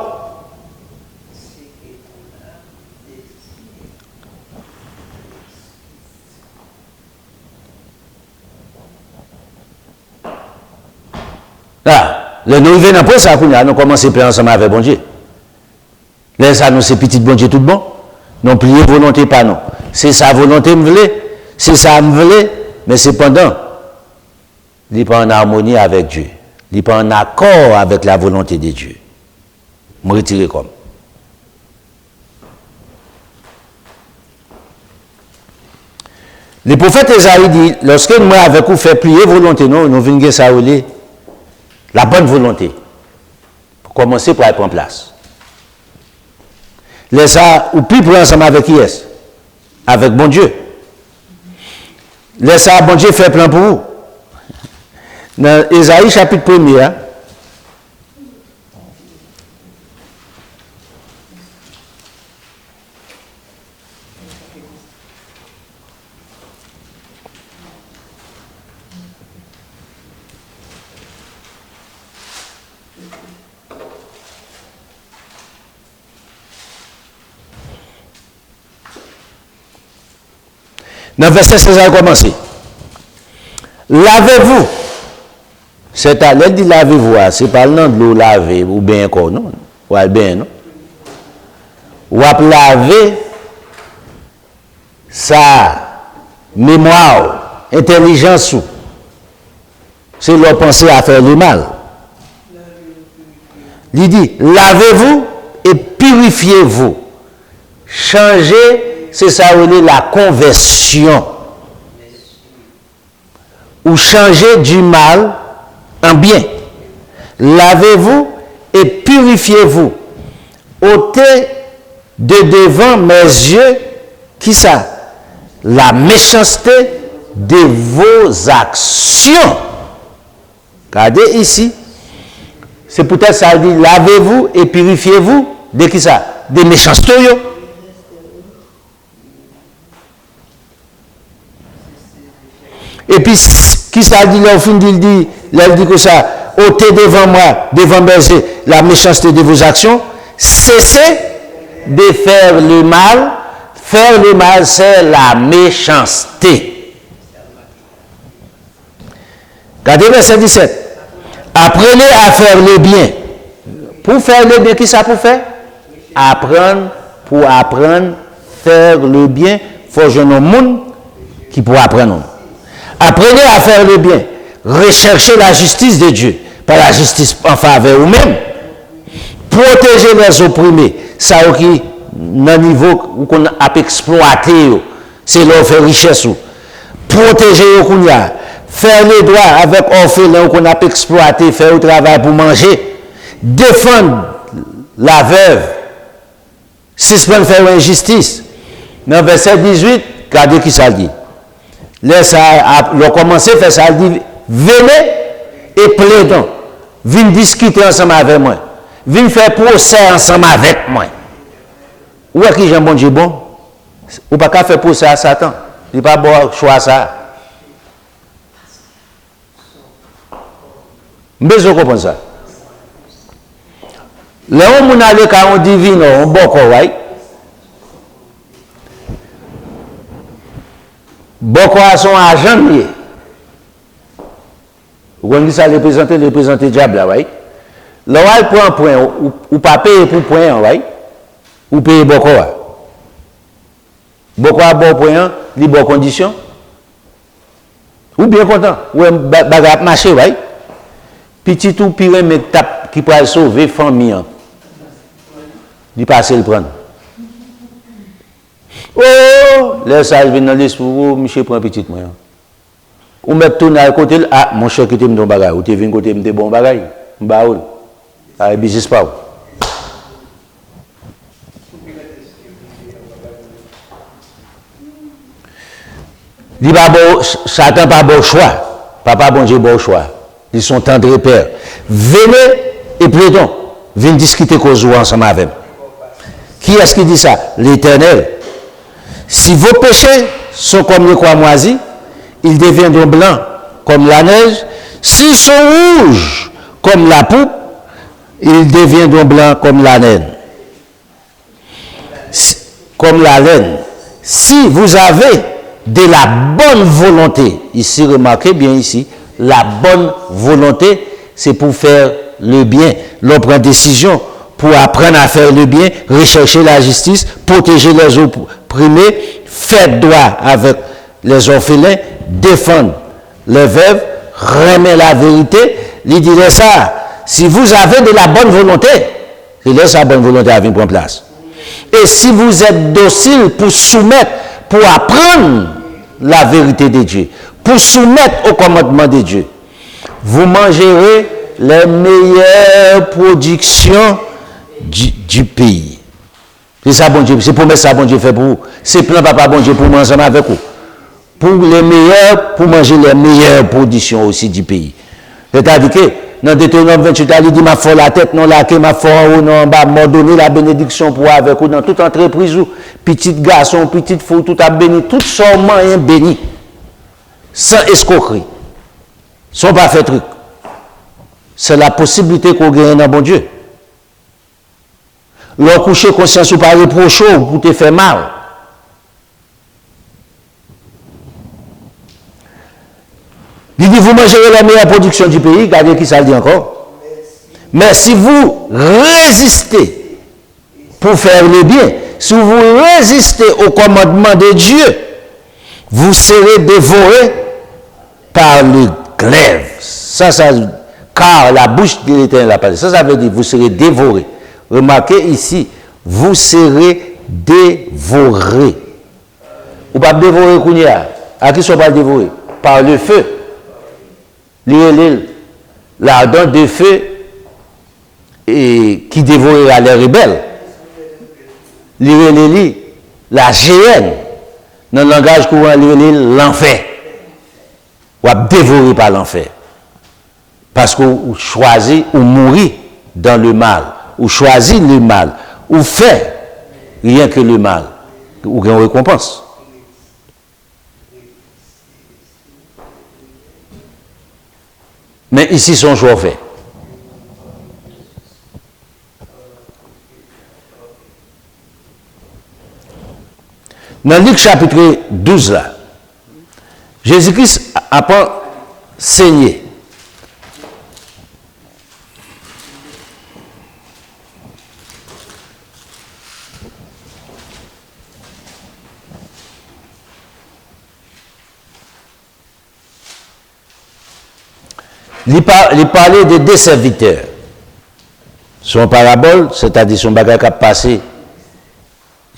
Là, le nous venons après ça, nous commençons à faire ensemble avec bon Dieu. Là, ça, nous, c'est petit bon Dieu tout bon. Non, plier volonté, pas non. C'est sa volonté, me voulait. C'est ça, me voulait. Mais cependant, il n'est pas en harmonie avec Dieu. Il n'est pas en accord avec la volonté de Dieu. Je me retire comme. Le prophète Esaïe dit, lorsque moi avec vous fait plier volonté, nous venons ça la bonne volonté. Pour commencer, pour aller prendre place. Les ça, ou plus pour ensemble avec qui est? Avec bon Dieu. Les ça, bon Dieu fait plan pour vous. Dans Esaïe chapitre 1er, dans le verset 16 a commencé. Lavez-vous. C'est à l'aide de lavez-vous, c'est pas le nom de l'eau laver ou bien encore, non? Ou bien, non? Ou à laver sa mémoire, intelligence, c'est leur penser à faire le mal. Il dit, lavez-vous et purifiez-vous. Changez, c'est ça où est la conversion. Ou changer du mal en bien. Lavez-vous et purifiez-vous. Ôtez de devant mes yeux, qui ça? La méchanceté de vos actions. Regardez ici. C'est peut-être ça dit, lavez-vous et purifiez-vous. De qui ça? Des méchancetés. Et puis, qui ça dit, là, au fin, il dit que ça, ôtez devant moi, devant mes yeux, la méchanceté de vos actions, cessez de faire le mal. Faire le mal, c'est la méchanceté. Regardez verset 17. Apprenez à faire le bien. Pour faire le bien, qui ça pour faire? Pour apprendre, faire le bien, il faut jouer un monde qui pour apprendre. Apprenez à faire le bien. Recherchez la justice de Dieu. Pas la justice en faveur de vous-même. Protégez les opprimés. Ça qui, dans le niveau où on a exploité, c'est là où fait richesse. Protégez les kounya. faire les droits avec orphelins qu'on a exploité, faire le travail pour manger, défendre la veuve, suspendre faire injustice. Dans verset 18, regardez qui ça dit. Là, ça a commencé à faire ça, dit, venez et plaidons, venez discuter ensemble avec moi, venez faire procès ensemble avec moi. Où est-ce que Jean bon Dieu bon? Ou pas qu'à faire procès à Satan? Il n'est pas bon choix ça. Mais je comprends ça. Là où on a le cas, on divine, on bon quoi, right? Bon quoi, son agent lié. Vous voyez ça, le diable là, right? Là où il prend un point, ou pas payer pour point, right? Ou payer bon quoi. Bon quoi, bon point, les bonnes conditions. Ou bien content, ou un bagage marché, right? Petit ou pire, mais qui peut sauver la famille. Il passe le prendre. Oh, les sages viennent dans l'esprit, oh, monsieur prend petit moyen. Ou mettre tout à côté, ah, mon cher qui t'aime mon bagage, ou t'es venu côté de bon bagage, m'baoul. Ah, business pas. Il pas bon, Satan pas bon choix. Papa bon Dieu bon choix. Ils sont tendres pères. Venez et plaidons. Venez discuter cause ensemble avec. Qui est-ce qui dit ça? L'Éternel. Si vos péchés sont comme les croix moisis, ils deviendront blancs comme la neige. S'ils sont rouges comme la poupe, ils deviendront blancs comme la laine. Comme la laine. Si vous avez de la bonne volonté, ici, remarquez bien ici, la bonne volonté, c'est pour faire le bien. L'on prend décision pour apprendre à faire le bien, rechercher la justice, protéger les opprimés, faire droit avec les orphelins, défendre les veuves, remettre la vérité. Il dirait ça, si vous avez de la bonne volonté, c'est là sa bonne volonté à venir prendre place. Et si vous êtes docile pour soumettre, pour apprendre la vérité de Dieu, pour soumettre au commandement de Dieu, vous mangerez les meilleures productions du pays. C'est ça, bon Dieu, c'est pour mettre ça, bon Dieu, fait pour vous. C'est plein, papa, bon Dieu, pour manger ensemble avec vous. Pour les meilleurs, pour manger les meilleures productions aussi du pays. C'est-à-dire que, dans Deutéronome 28, il dit, ma foi la tête, non la queue, ma foi en haut, non en bas, m'a donné la bénédiction pour avec vous, dans toute entreprise, ou petit garçon, petite fille, tout a béni, tout son moyen béni. Sans escroquerie. Sans pas fait truc. C'est la possibilité qu'on gagne dans bon Dieu. Leur coucher conscience ou pas reprocher pour te faire mal. Il dit, vous mangerez la meilleure production du pays, regardez qui ça le dit encore. Mais si vous résistez pour faire le bien, si vous résistez au commandement de Dieu, vous serez dévorés par le glaive. Ça, car la bouche de l'Éternel a parlé. Ça veut dire vous serez dévorés. Remarquez ici, vous serez dévorés. Ou pas dévorer, Kounia. À qui sont pas dévorés? Par le feu. L'ardent de feu et qui dévorera les rebelles. La géhenne. Dans le langage courant, l'enfer. Ou à dévorer par l'enfer. Parce qu'on choisit ou mourir dans le mal. Ou choisit le mal. Ou fait rien que le mal. Ou une récompense. Mais ici, son choix fait. Dans Luc chapitre 12, là, Jésus-Christ a pas saigné. Il parlait de deux serviteurs. Son parabole, c'est-à-dire son bagage qui a passé,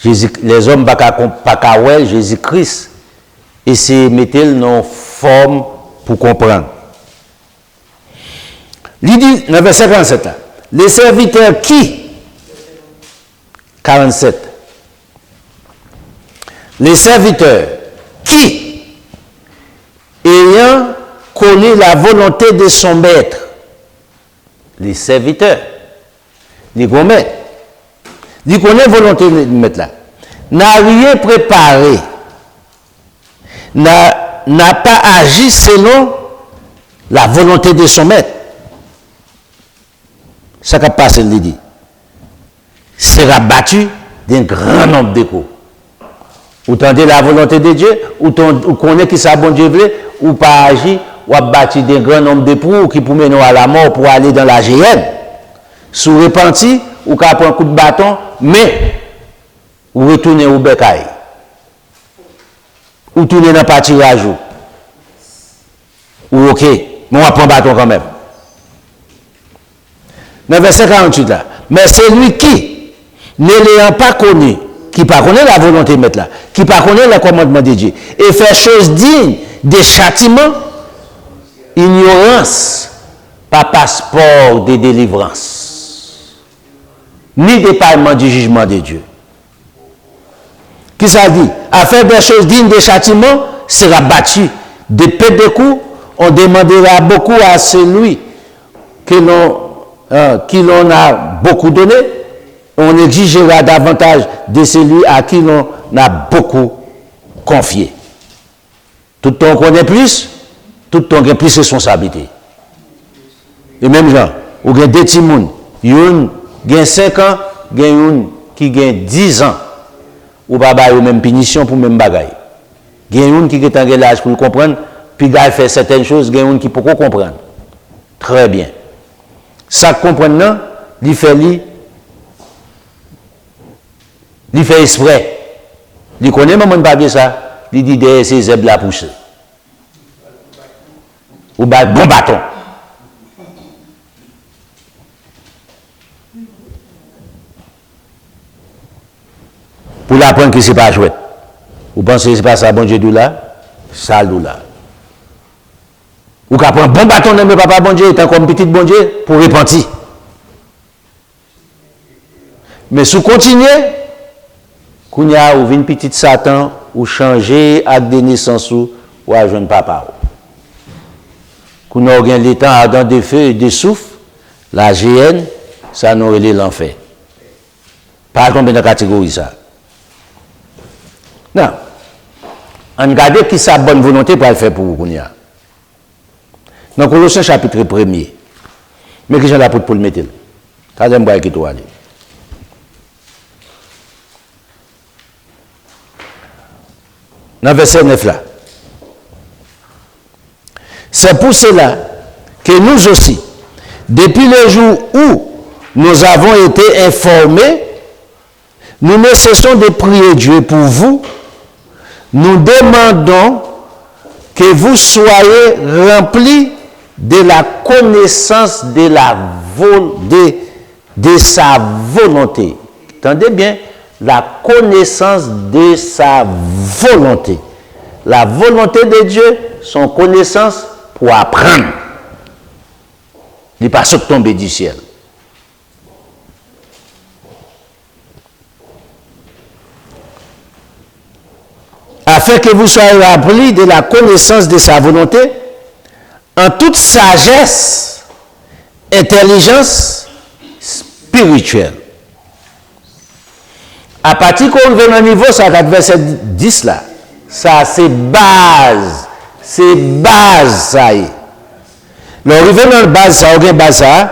les hommes pas qu'à Jésus-Christ, et c'est mettre dans forme pour comprendre. Il dit, dans le verset 47, là, les serviteurs qui 47. Les serviteurs qui, ayant connu la volonté de son maître, les serviteurs, les gros maîtres, ils connaissent la volonté de maître là, n'a rien préparé, n'a pas agi selon la volonté de son maître. Ça qui a passé, il dit, sera battu d'un grand nombre de coups. Ou tendez la volonté de Dieu, ou connaît qui ça bon Dieu veut, ou pas agir, ou a battu d'un grand nombre de coups qui pour mener à la mort pour aller dans la géhenne. Sous repenti, ou qu'à prendre un coup de bâton, mais ou retourner au bécaille. Ou tourner dans le pâturage. Ou ok, mais on va prendre bâton quand même. Dans le verset 48 là. Mais celui qui, ne l'ayant pas connu, qui ne connaît pas la volonté de mettre là, qui ne connaît pas le commandement de Dieu, et fait chose digne des châtiments, ignorance, pas passeport de délivrance, ni département du jugement de Dieu. Qui ça dit? À faire des choses dignes des châtiments, sera battu. De peu de coups, on demandera beaucoup à celui qui l'on a beaucoup donné, on exigera davantage de celui à qui l'on a beaucoup confié. Tout le temps on connaît plus, tout le temps on a plus de responsabilité. Et même gens, ou il y a deux petits mouns, il y a 5 ans, il y a une qui a 10 ans, ou pas la même punition pour même bagaille. Il y a une qui est en l'âge pour comprendre, puis il fait certaines choses, il y a une qui peut comprendre. Très bien. Ça comprendre, il fait exprès. Il connaît maman pas bien ça. Il dit derrière ces zèbres là poussent. Ou bon bâton. Pour l'apprendre que ce n'est pas chouette. Vous pensez que ce n'est pas ça, bon Dieu, là? Ça, là. Ou qu'après un bon bâton de mes papa, bon Dieu, étant comme petit bon Dieu, pour repentir. Mais si vous continuez, quand vous avez une petite Satan, ou changer avec des naissances ou à jeune papa. Quand vous avez le temps ardent de feu et de souffle, la GN, ça nous relève l'enfer. Pas combien de catégories ça. Non. On regarde qui sa bonne volonté pour le faire pour vous. Dans Colossiens chapitre 1er. Mais qui j'en ai pour le mettre. Ça j'aime bien qui toi aller. Dans le verset 9 là. C'est pour cela que nous aussi, depuis le jour où nous avons été informés, nous ne cessons de prier Dieu pour vous. Nous demandons que vous soyez remplis de la connaissance de sa volonté. Entendez bien, la connaissance de sa volonté. La volonté de Dieu, son connaissance pour apprendre. Il n'est pas tomber du ciel. Afin que vous soyez remplis de la connaissance de sa volonté, en toute sagesse, intelligence spirituelle. À partir qu'on vient au niveau, ça va verset 10 là. Ça, c'est base. C'est base, ça y est. Le revient dans la base, ça, on base ça.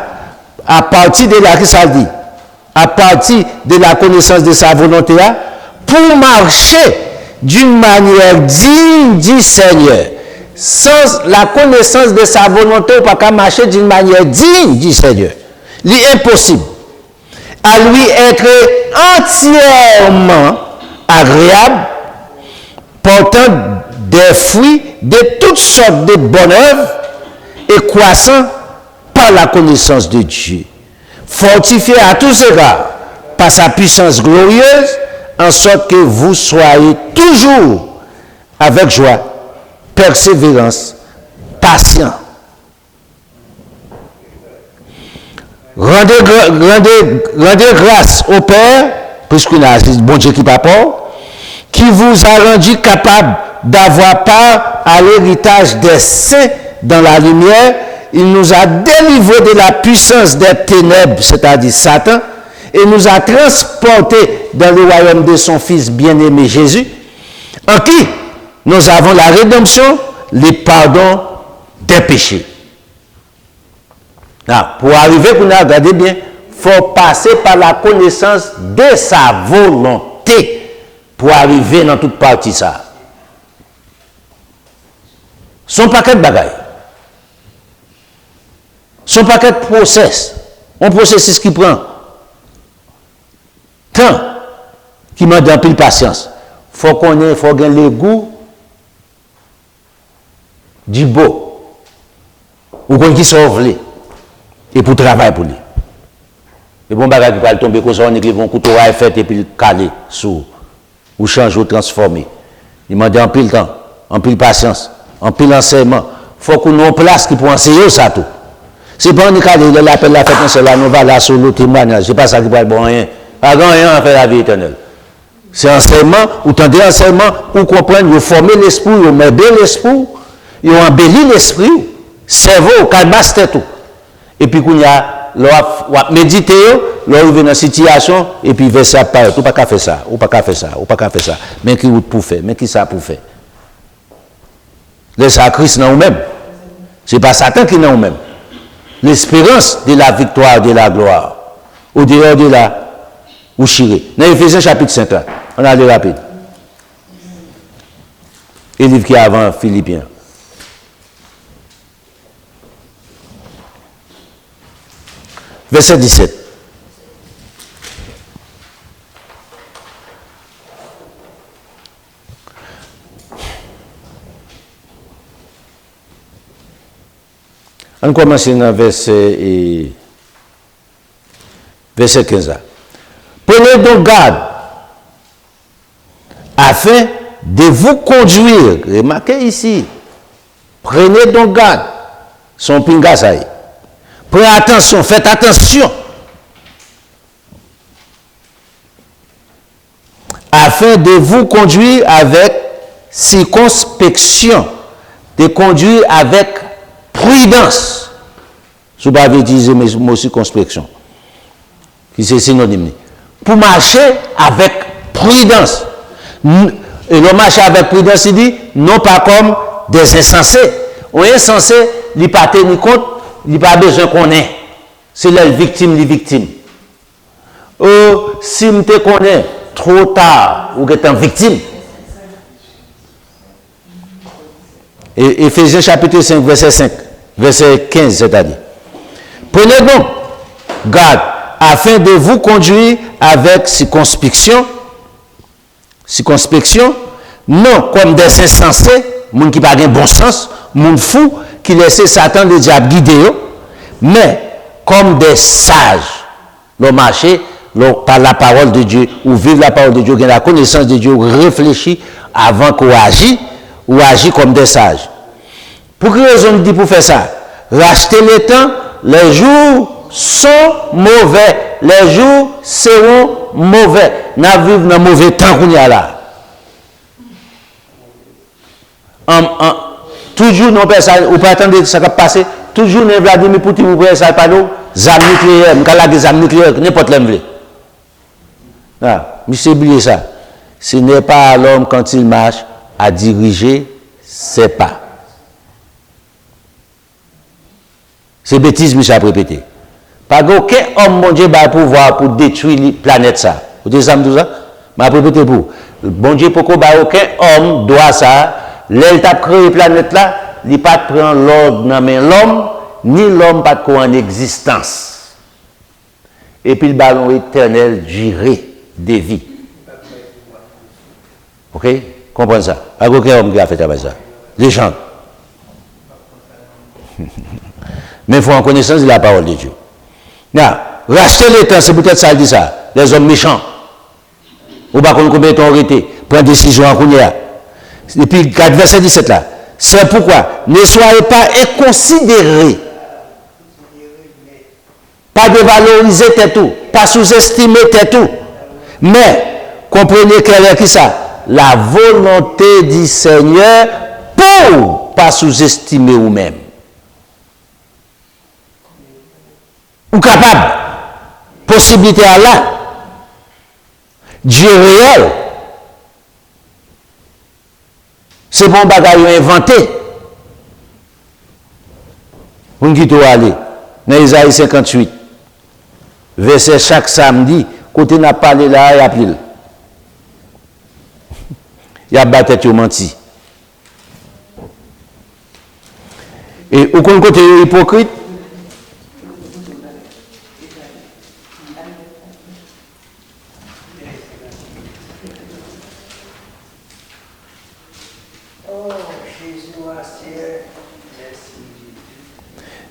À partir de là, qui ça dit? À partir de la connaissance de sa volonté, pour marcher d'une manière digne du Seigneur. Sans la connaissance de sa volonté, on ne peut pas marcher d'une manière digne du Seigneur. L'impossible. À lui être entièrement agréable, portant des fruits de toutes sortes de bonnes œuvres et croissant par la connaissance de Dieu. Fortifié à tous égards par sa puissance glorieuse, en sorte que vous soyez toujours avec joie, persévérance patient. Rendez grâce au Père, puisque là, c'est bon Dieu qui t'apporte, qui vous a rendu capable d'avoir part à l'héritage des saints dans la lumière. Il nous a délivrés de la puissance des ténèbres, c'est-à-dire Satan, et nous a transportés dans le royaume de son Fils bien-aimé Jésus, en qui nous avons la rédemption, le pardon des péchés. Là, pour arriver, vous regardez bien, il faut passer par la connaissance de sa volonté pour arriver dans toute partie ça. Son paquet de bagailles. Son paquet de process. Un processus qui prend temps, qui m'a donné pile patience. Faut gagner le goût du beau. Ou qu'on qui sauve et pour travailler pour lui. Et bon bagage qui va tomber comme ça, on écrit un couteau à fait et puis caler sous ou changer ou transformer. Il m'a dit en pile temps, en pile patience, en pile enseignement. Faut qu'on ait une place qui peut enseigner ça tout. C'est pas on est calé, il appelle la fête, c'est là, nous va là sur le témoignage. C'est pas ça qui va être bon rien. Pas grand rien à faire la vie éternelle. C'est enseignement, ou tendez enseignement, pour comprendre, vous formez l'esprit, vous mettez l'esprit, vous embellissez l'esprit, cerveau, calmasse tout. Et puis, quand il y a, méditer, vous arrivez dans une situation, et puis verser à part, ou pas qu'à faire ça, ou pas qu'à faire ça, ou pas qu'à faire ça. Mais qui vous pour faire, mais qui ça pour faire? Laissez à Christ dans vous-même. Ce n'est pas Satan qui est dans vous-même. L'espérance de la victoire, de la gloire, au dehors de la, ou chiré. Dans Éphésiens chapitre 5, là, on a allé rapide. Et le livre qui est avant Philippiens. Verset 17. On commence dans verset 15. Prenez donc garde afin de vous conduire. Remarquez ici. Prenez donc garde. Son pingasaï. Prenez attention, faites attention. Afin de vous conduire avec circonspection. De conduire avec prudence. Je ne vais pas utiliser mes mots circonspection. Qui c'est synonyme. Pour marcher avec prudence. Et le marcher avec prudence, il dit, non pas comme des insensés. On est insensé, il n'y a pas tenu compte, il n'y a pas besoin qu'on ait. C'est la victime, les victimes. Si je te connais trop tard, ou que tu es victime. Et Éphésiens chapitre 5, verset 5, verset 15, c'est-à-dire. Prenez donc garde afin de vous conduire avec circonspection, non comme des insensés, gens qui n'ont pas bon sens, gens fous, qui laissent Satan le diable guider, mais comme des sages, le marché par la parole de Dieu, ou vivre la parole de Dieu, la connaissance de Dieu, réfléchir avant qu'on agisse, ou agir comme des sages. Pour quelle raison on dit pour faire ça? Racheter le temps, les jours sont mauvais, les jours seront mauvais. Nous vivons dans un mauvais temps qu'on y a là. Toujours, non, ou pas attendre que ça va passer, toujours, nous Vladimir Poutine, vous voyez ça, pas nous, zam nucléaire, nous avons des armes nucléaires, n'importe l'envie. Monsieur, oubliez ça. Ce n'est pas à l'homme quand il marche à diriger ses pas. C'est bêtise, monsieur a répété. Pas aucun homme, mon Dieu, va pouvoir pour détruire la planète ça. Vous dites ça, tout ça? Je vais répéter pour. Bon Dieu, pourquoi aucun homme doit ça? L'elle a créé la planète là, il n'a pas prendre l'ordre dans l'homme, ni l'homme pas de en existence. Et puis le ballon éternel duré de vie. Ok? Comprenez ça? Pas aucun homme qui a fait ça. Les gens. Mais il faut en connaissance de la parole de Dieu. Now, racheter le temps, c'est peut-être ça qui dit ça. Les hommes méchants. Ou pas combien de temps arrêté, prendre décision en Kounia. Et puis, 4 verset 17 là. C'est pourquoi ne soyez pas inconsidérés, pas dévaloriser tout, pas sous-estimer tout, mais comprenez quelle est qui ça? La volonté du Seigneur pour pas sous-estimer vous-même. Ou capable, possibilité à là, Dieu réel. C'est bon bagage inventé. On qui doit aller dans Isaïe 58, verset chaque samedi, côté n'a parlé là, il a appelé. Il a battu tout menti. Et au côté hypocrite,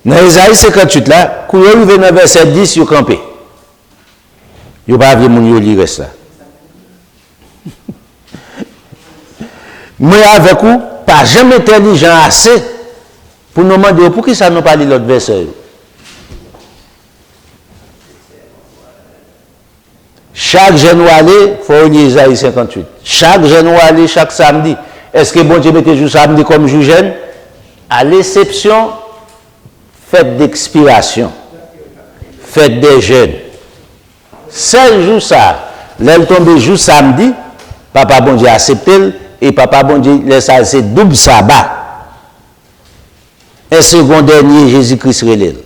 dans Isaïe 58 là, quand vous arrivez dans verset 10, vous campez. Vous n'avez pas vu mon lire reste là. Moi avec vous, pas jamais intelligent assez pour nous demander pour qui ça nous parle l'autre verset. Chaque jeune aller, il faut lire Isaïe 58. Chaque jeune aller, chaque samedi. Est-ce que bon Dieu mette jour samedi comme jour jeune? À l'exception, fête d'expiration, fête des jeunes. 16 jours ça, l'elle tombe jour samedi, papa bon Dieu accepte et papa bon Dieu laisse ça, c'est double sabbat. Un second dernier, Jésus-Christ relève.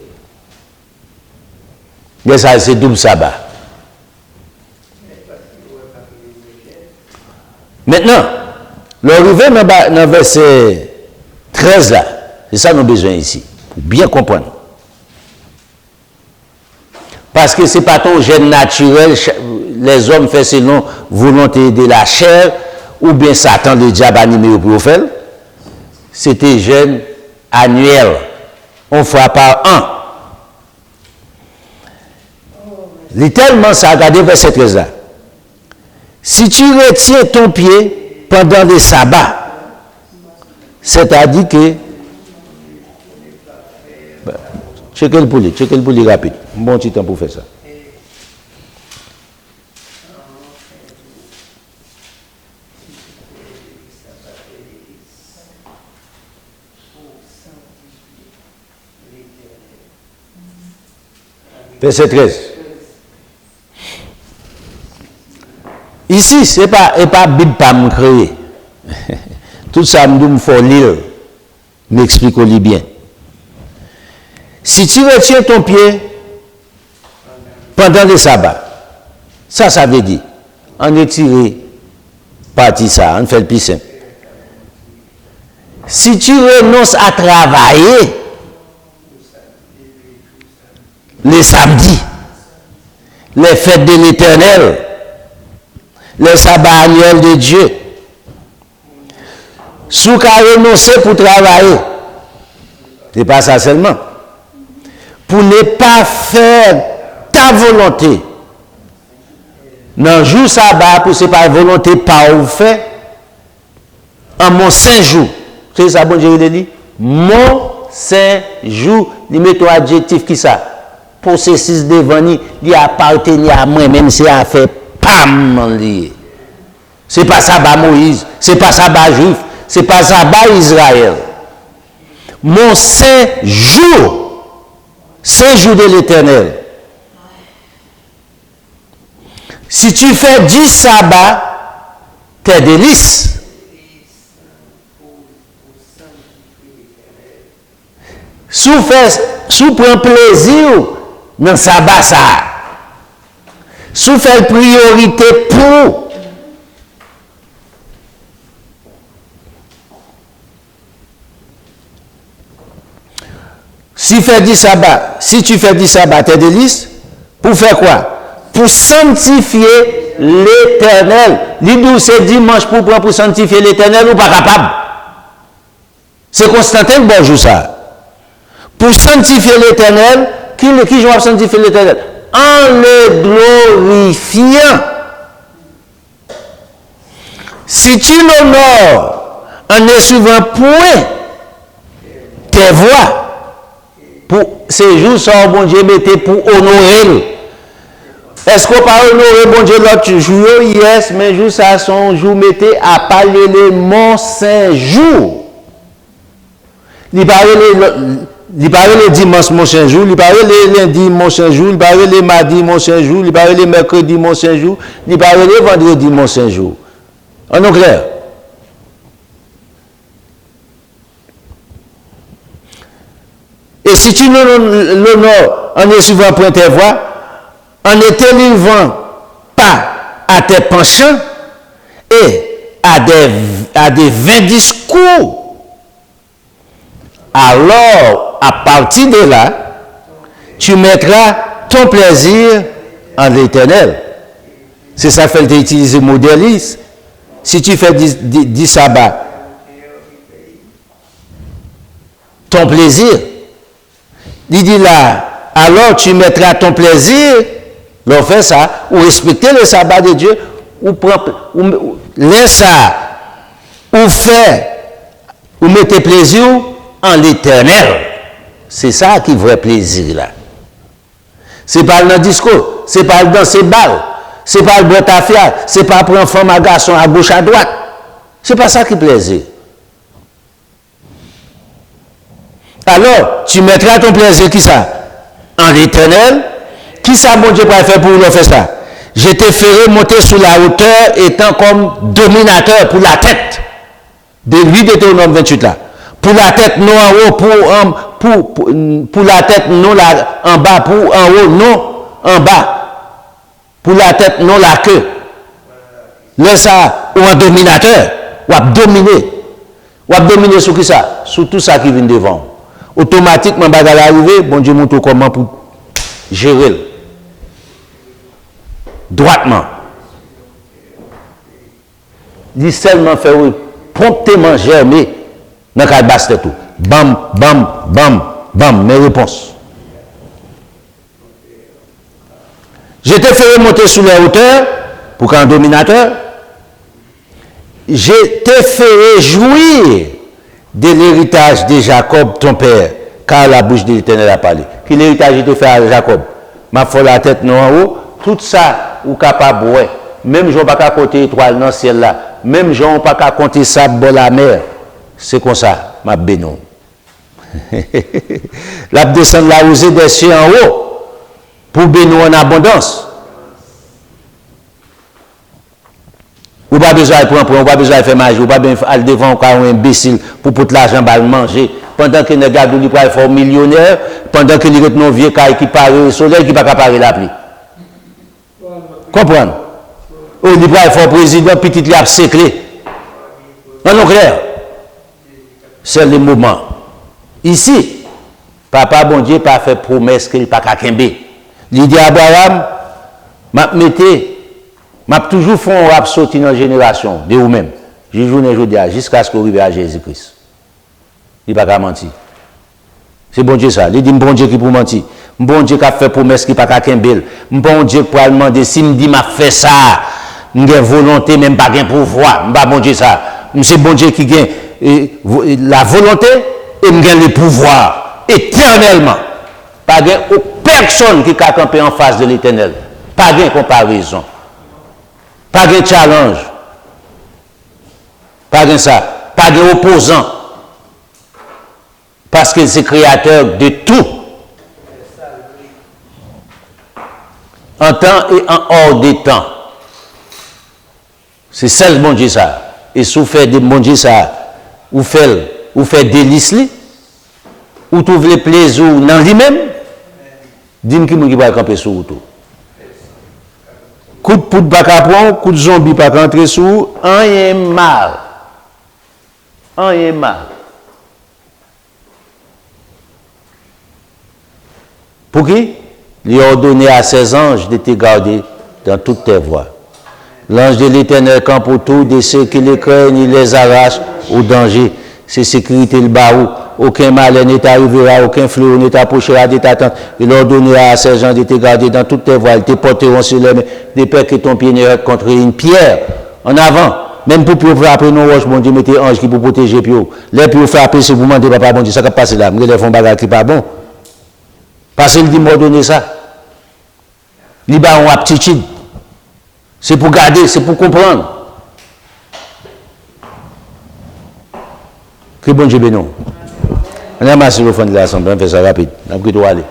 Laisse ça, c'est double sabbat. Maintenant, l'arrivée dans le verset 13 là, c'est ça que nous avons besoin ici, pour bien comprendre. Parce que ce n'est pas ton gène naturel, les hommes font selon volonté de la chair, ou bien Satan, le diable animé pour faire. C'était gène annuel, une fois par an. Il est tellement ça, regardez verset 13 là. Si tu retiens ton pied pendant les sabbats, c'est-à-dire que checkez le poulet rapide. Un bon petit temps pour faire ça. Verset 13. Ici, ce n'est pas Bible pas me créer. Tout ça, me faut lire. M'explique-le bien. Si tu retiens ton pied pendant le sabbat, ça veut dire, on étire partie ça, on fait le plus simple. Si tu renonces à travailler les samedis, les fêtes de l'Éternel, les sabbats annuels de Dieu, sous qu'à renoncer pour travailler, c'est pas ça seulement. Pour ne pas faire ta volonté. Dans le jour sabbat, pour ce pas volonté pas vous fait, en mon saint jour. C'est ça, bon Dieu, il dit. Mon saint jour, il met un adjectif qui ça. Possessif devant lui, il appartient à moi, même si il a fait pam lié. C'est pas sabbat Moïse, c'est pas sabbat juif, c'est pas sabbat Israël. Mon saint jour. C'est jour de l'Éternel. Si tu fais 10 sabbats, tes délices. Sous prend plaisir dans le sabbat ça. Sous fait priorité pour. Si tu fais 10 sabbats, tes délices, pour faire quoi? Pour sanctifier l'Éternel. L'idou, c'est dimanche pour sanctifier l'Éternel ou pas capable? C'est Constantin qui bonjour ça. Pour sanctifier l'Éternel, qui doit sanctifier l'Éternel? En le glorifiant. Si tu l'honores en ne suivant point tes voies. Pour ces jours, ça, bon Dieu, mettez pour honorer. Est-ce qu'on peut honorer bon Dieu l'autre jour? Yes, mais jour, ça, son jour, mettez à parler les Mont Saint-Jour. Il parle les dimanches, mon Saint-Jour, il parle les lundis, mon Saint-Jour, il parle les mardis, mon Saint-Jour, il parle les mercredis, mon Saint-Jour, il parle les vendredis, mon Saint-Jour. En est clair? Et si tu l'honores en est souvent pour tes voix, en ne te livrant pas à tes penchants et à des vains discours, alors, à partir de là, tu mettras ton plaisir en l'Éternel. C'est ça qu'il faut utiliser le modéliste. Si tu fais 10 sabbats, ton plaisir, il dit là, alors tu mettras ton plaisir, l'on fait ça, ou respecter le sabbat de Dieu, ou laisse ça, ou faire, ou mettez plaisir en l'Éternel. C'est ça qui est vrai plaisir là. C'est pas dans le discours, c'est pas dans ces balles, c'est pas le boîte à fiat, c'est pas prendre femme à garçon à gauche à droite. C'est pas ça qui est plaisir. Alors, tu mettras ton plaisir qui ça? En l'Éternel. Qui ça, mon Dieu, pour faire pour nous faire ça? Je te ferai monter sous la hauteur étant comme dominateur pour la tête. De lui, Deutéronome 28 là. Pour la tête, non en haut, pour la tête, non là, en bas, pour en haut, non en bas. Pour la tête, non la queue. Là, ça, ou un dominateur, ou à dominer. Ou à dominer sur qui ça? Sur tout ça qui vient devant. Automatiquement, bagarre arrivé, bon Dieu montre comment pour gérer. Droitement. Il seulement fait promptement germer dans le basse tout. Bam, bam, bam, bam, mes réponses. Je te ferai monter sous les hauteurs, pour qu'un dominateur, je te ferai jouir de l'héritage de Jacob, ton père, car la bouche de l'Éternel a parlé. Quel héritage je te fais à Jacob? Ma folle la tête non en haut, tout ça, ou capable, ouais. Même je ne pas compter étoile dans le ciel là, même je ne pas compter sable dans la mer. C'est comme ça, ma bénon. La descendre la rosée des cieux en haut, pour bénir en abondance. Ou pas besoin de prendre, ou pas besoin de faire magie, ou pas besoin de devant encore un imbécile pour tout l'argent va manger. Pendant que les gars nous pour faire millionnaire, pendant que nous avons vieux qui parle le soleil qui ne peut pas parler la pluie. Comprendre? Ou nous pour faire président, petit il a séclé. Non, clair. C'est le moment. Ici, papa bon Dieu pas fait promesse qu'il pas qu'à Kembe. Il dit à Abraham, m'a toujours fait un rap sorti dans la génération de vous-même. Je joue jusqu'à ce qu'on arrive à Jésus-Christ. Il n'a pas qu'à mentir. C'est bon Dieu ça. Il dit bon Dieu qui pour mentir. Bon Dieu qui a fait promesse qui n'a pas qu'à Kembe. Bon Dieu pour demander si me dit m'a fait ça, j'ai volonté même pas gain pouvoir. Pas bon Dieu ça. C'est bon Dieu qui gagne la volonté et me gagne le pouvoir éternellement. Pas gain personne qui a campé en face de l'Éternel. Pas gain comparaison. Pas de challenge. Pas de ça. Pas d'opposant. Parce que c'est créateur de tout. En temps et en hors des temps. C'est ça le bon Dieu ça. Et si vous faites des bon Dieu ça, vous faites délice, ou trouvez le plaisir dans lui-même, dites-moi qui va camper sur vous. Coup de poudre pas qu'à prendre, coup de zombie pas qu'à entrer sous, rien mal. Rien mal. Pour qui? Il a ordonné à ses anges de te garder dans toutes tes voies. L'ange de l'Éternel campe autour de ceux qui les craignent, il les arrache au danger. C'est sécurité le barreau. Aucun malheur ne t'arrivera, aucun fléau ne t'approchera de ta tente. Il ordonnera à ces gens de te garder dans toutes tes voies. Ils te porteront sur les mains, de peur que ton pied ne heurte contre une pierre. En avant, Même pour frapper nos roches, bon Dieu, mettez ange qui pour protéger pio. Les pour frapper, c'est pour demander papa, bon Dieu, ça qui passe là. Mais les font bagarre qui pas bon. Parce qu'il dit, m'a donné ça. Il a une aptitude. C'est pour garder, c'est pour comprendre. Que bon Dieu bénisse. On a massé le fond de l'Assemblée, on fait ça rapide. On a pris aller.